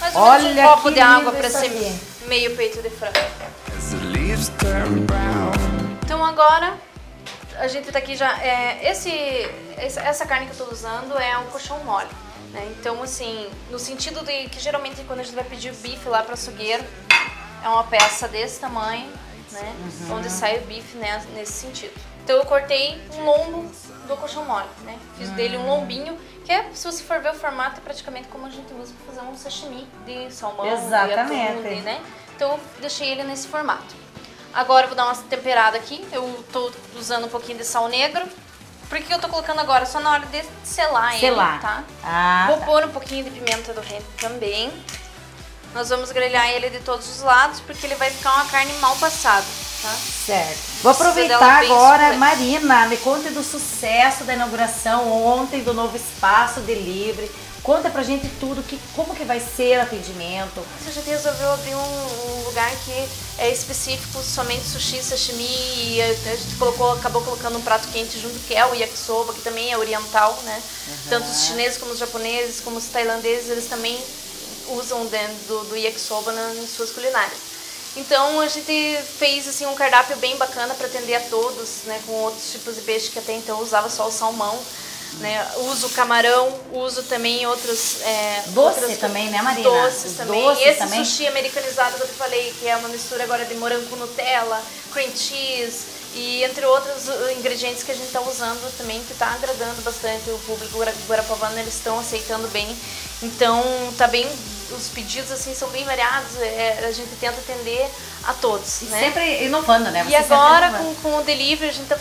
Mais ou menos um copo de água para ser meio peito de frango. Então agora a gente tá aqui já. Essa carne que eu tô usando é um colchão mole. Né? Então, assim, no sentido de que geralmente quando a gente vai pedir o bife lá para açougueiro, é uma peça desse tamanho, né? Onde sai o bife, né? Nesse sentido. Então eu cortei um lombo do colchão mole, né? Fiz dele um lombinho, que é, se você for ver o formato, é praticamente como a gente usa para fazer um sashimi de salmão, Exatamente. de atum, né? Então eu deixei ele nesse formato. Agora eu vou dar uma temperada aqui, eu tô usando um pouquinho de sal negro. Por que eu tô colocando agora? Só na hora de selar ele, tá? Vou pôr um pouquinho de pimenta do reino também. Nós vamos grelhar ele de todos os lados, porque ele vai ficar uma carne mal passada, tá? Certo. Vou aproveitar agora, Marina, me conte do sucesso da inauguração ontem do novo espaço Delivery. Conta pra gente tudo, como que vai ser o atendimento. A gente resolveu abrir um lugar que é específico somente sushi, sashimi, e a gente acabou colocando um prato quente junto, que é o yakisoba, que também é oriental, né? Tanto os chineses como os japoneses, como os tailandeses, eles também usam dentro do yakisoba nas suas culinárias. Então a gente fez assim um cardápio bem bacana para atender a todos, né? Com outros tipos de peixe que até então usava só o salmão. Né? Uso camarão, uso também outros... Doce também, né, Marina? Doces também. Doces Esse também. sushi americanizado que eu te falei, que é uma mistura agora de morango com Nutella, cream cheese e entre outros ingredientes que a gente está usando também, que está agradando bastante o público guarapuavano, eles estão aceitando bem. Então, tá bem, os pedidos assim são bem variados, a gente tenta atender a todos, né? Sempre inovando, né? E agora com o delivery a gente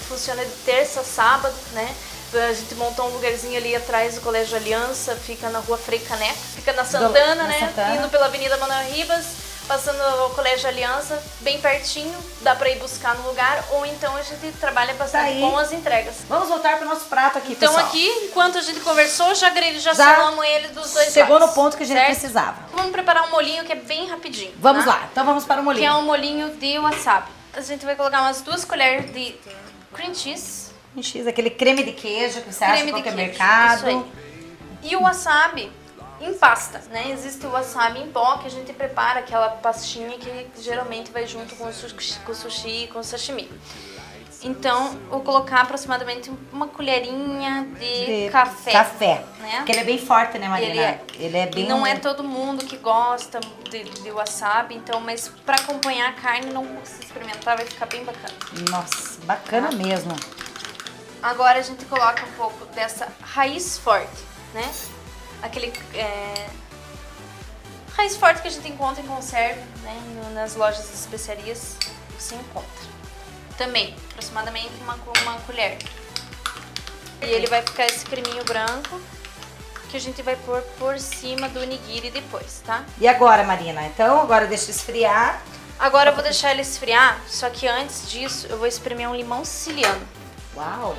funciona de terça a sábado, né? A gente montou um lugarzinho ali atrás do Colégio Aliança, fica na rua Frei Caneco, fica na Santana, né? Santana. Indo pela Avenida Manuel Ribas, passando o Colégio Aliança, bem pertinho, dá pra ir buscar no lugar, ou então a gente trabalha bastante com as entregas. Vamos voltar pro nosso prato aqui, então, pessoal. Aqui, enquanto a gente conversou, já selamos ele dos dois chegou lados, no ponto que a gente precisava. Vamos preparar um molhinho que é bem rapidinho. Vamos lá, então vamos para o molhinho. Que é um molhinho de wasabi. A gente vai colocar umas 2 colheres de cream cheese. Aquele creme de queijo que você acha em qualquer mercado. Isso aí. E o wasabi em pasta, né? Existe o wasabi em pó, que a gente prepara aquela pastinha que geralmente vai junto com o sushi e com o sashimi. Então, vou colocar aproximadamente uma colherinha de café. Né? Porque ele é bem forte, né, Marina? Ele é bem... E não é todo mundo que gosta de wasabi, então, mas para acompanhar a carne, não se experimentar, vai ficar bem bacana. Nossa, bacana mesmo. Agora a gente coloca um pouco dessa raiz forte, né? Aquele raiz forte que a gente encontra em conserva, né? Nas lojas de especiarias, você encontra. Também, aproximadamente uma colher. E ele vai ficar esse creminho branco que a gente vai pôr por cima do nigiri depois, tá? E agora, Marina? Então, agora deixa esfriar. Agora eu vou deixar ele esfriar, só que antes disso eu vou espremer um limão siciliano. Uau!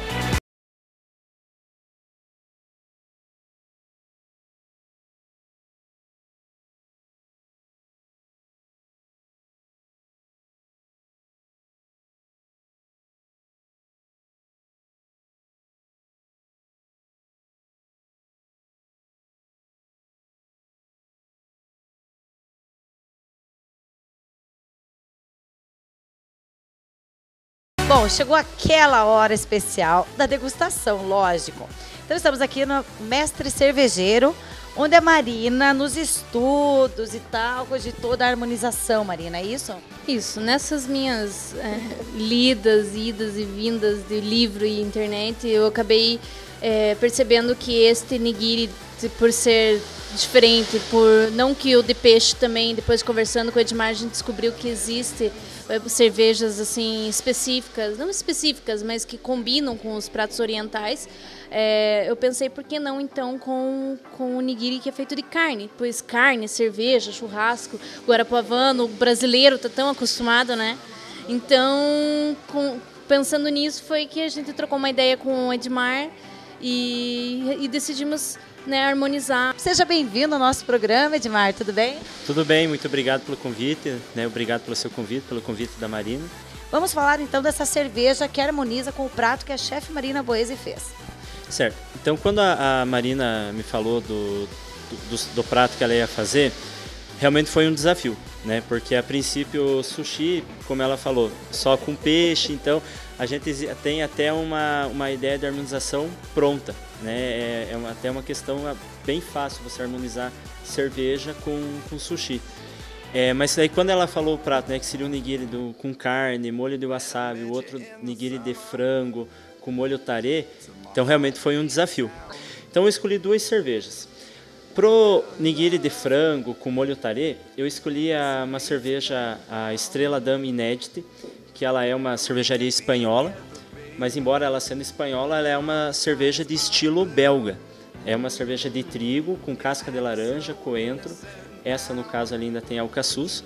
Bom, chegou aquela hora especial da degustação, lógico. Então estamos aqui no Mestre Cervejeiro, onde a Marina, nos estudos e tal, de toda a harmonização, Marina, é isso? Isso, nessas minhas idas e vindas de livro e internet, eu acabei percebendo que este nigiri, por ser diferente, por não que o de peixe também, depois conversando com o Edmar, a gente descobriu que existe cervejas assim específicas, não específicas, mas que combinam com os pratos orientais. Eu pensei, por que não então com o nigiri que é feito de carne? Pois carne, cerveja, churrasco, guarapuavano, o brasileiro está tão acostumado, né? Então, pensando nisso, foi que a gente trocou uma ideia com o Edmar e decidimos, né, harmonizar. Seja bem-vindo ao nosso programa, Edmar, tudo bem? Tudo bem, muito obrigado pelo convite, né? Obrigado pelo seu convite, pelo convite da Marina. Vamos falar então dessa cerveja que harmoniza com o prato que a chefe Marina Boese fez. Certo, então quando a Marina me falou do prato que ela ia fazer, realmente foi um desafio, né? Porque a princípio o sushi, como ela falou, só com peixe, então a gente tem até uma ideia de harmonização pronta, né? Até uma questão bem fácil você harmonizar cerveja com sushi. Mas aí quando ela falou o prato, né, que seria um nigiri com carne, molho de wasabi, o outro nigiri de frango, com molho tarê, então realmente foi um desafio. Então eu escolhi 2 cervejas. Pro nigiri de frango com molho tarê, eu escolhi uma cerveja, a Estrela Damm Inédite, que ela é uma cervejaria espanhola, mas embora ela sendo espanhola, ela é uma cerveja de estilo belga. É uma cerveja de trigo com casca de laranja, coentro. Essa, no caso, ali ainda tem alcaçuz.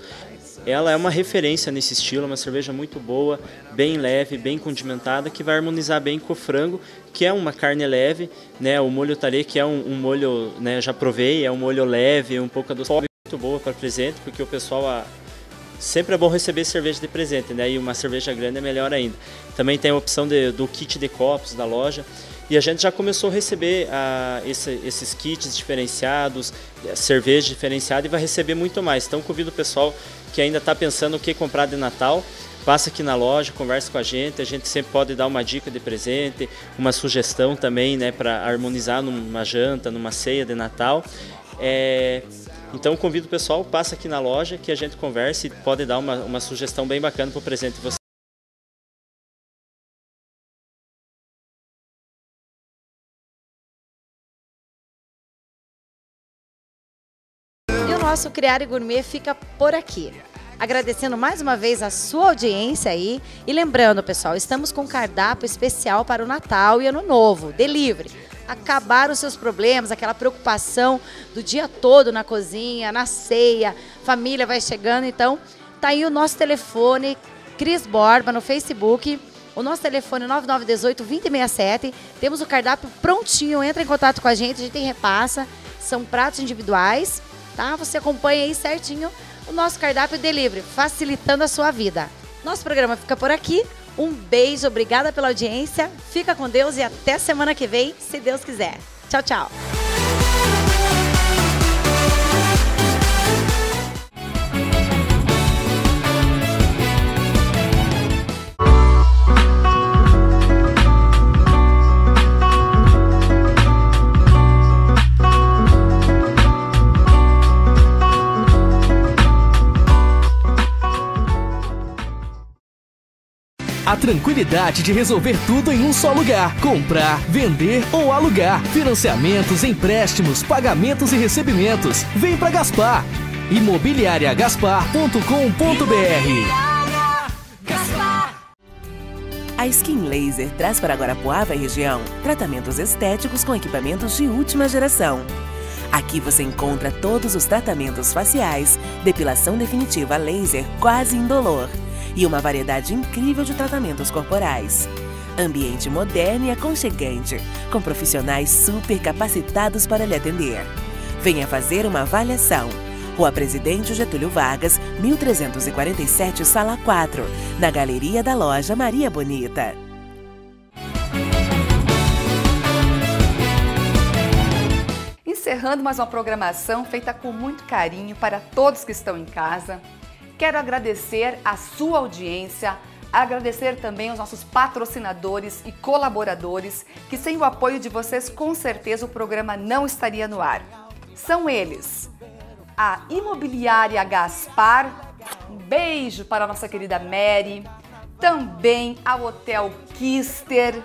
Ela é uma referência nesse estilo, uma cerveja muito boa, bem leve, bem condimentada, que vai harmonizar bem com o frango, que é uma carne leve, né? O molho tarê, que é um molho, né? Já provei, é um molho leve, um pouco adoçado, muito boa para presente, porque o pessoal sempre é bom receber cerveja de presente, né? E uma cerveja grande é melhor ainda. Também tem a opção do kit de copos da loja. E a gente já começou a receber esses kits diferenciados, cerveja diferenciada, e vai receber muito mais. Então convido o pessoal que ainda está pensando o que comprar de Natal, passa aqui na loja, conversa com a gente sempre pode dar uma dica de presente, uma sugestão também, né, para harmonizar numa janta, numa ceia de Natal. Então convido o pessoal, passa aqui na loja que a gente conversa e pode dar uma sugestão bem bacana para o presente de você. Nosso Criar e Gourmet fica por aqui. Agradecendo mais uma vez a sua audiência aí. E lembrando, pessoal, estamos com um cardápio especial para o Natal e Ano Novo. Delivery. Acabar os seus problemas, aquela preocupação do dia todo na cozinha, na ceia, família vai chegando. Então, tá aí o nosso telefone, Cris Borba, no Facebook. O nosso telefone é 9918-2067. Temos o cardápio prontinho. Entra em contato com a gente repassa. São pratos individuais. Tá? Você acompanha aí certinho o nosso cardápio delivery, facilitando a sua vida. Nosso programa fica por aqui. Um beijo, obrigada pela audiência. Fica com Deus e até semana que vem, se Deus quiser. Tchau, tchau. A tranquilidade de resolver tudo em um só lugar. Comprar, vender ou alugar. Financiamentos, empréstimos, pagamentos e recebimentos. Vem pra Gaspar. imobiliariagaspar.com.br. A Skin Laser traz para Guarapuava e região tratamentos estéticos com equipamentos de última geração. Aqui você encontra todos os tratamentos faciais, depilação definitiva laser quase indolor e uma variedade incrível de tratamentos corporais. Ambiente moderno e aconchegante, com profissionais super capacitados para lhe atender. Venha fazer uma avaliação. Rua Presidente Getúlio Vargas, 1347, Sala 4, na Galeria da Loja Maria Bonita. Encerrando mais uma programação feita com muito carinho para todos que estão em casa. Quero agradecer a sua audiência, agradecer também aos nossos patrocinadores e colaboradores, que sem o apoio de vocês, com certeza o programa não estaria no ar. São eles, a Imobiliária Gaspar, um beijo para a nossa querida Mary, também a Hotel Kister,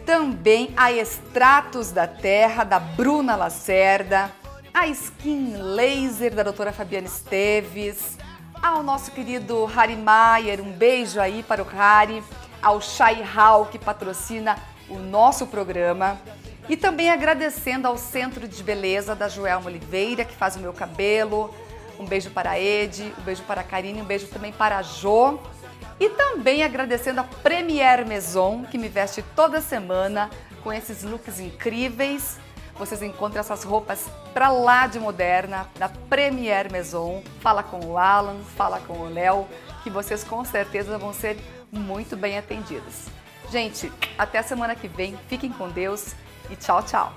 também a Extratos da Terra, da Bruna Lacerda, a Skin Laser, da doutora Fabiana Esteves, ao nosso querido Harry Maier, um beijo aí para o Harry, ao Shai Hall, que patrocina o nosso programa, e também agradecendo ao Centro de Beleza da Joelma Oliveira, que faz o meu cabelo, um beijo para a Ed, um beijo para a Karine, um beijo também para a Jo, e também agradecendo a Premier Maison, que me veste toda semana com esses looks incríveis. Vocês encontram essas roupas pra lá de moderna, na Premier Maison. Fala com o Alan, fala com o Léo, que vocês com certeza vão ser muito bem atendidos. Gente, até a semana que vem. Fiquem com Deus e tchau, tchau.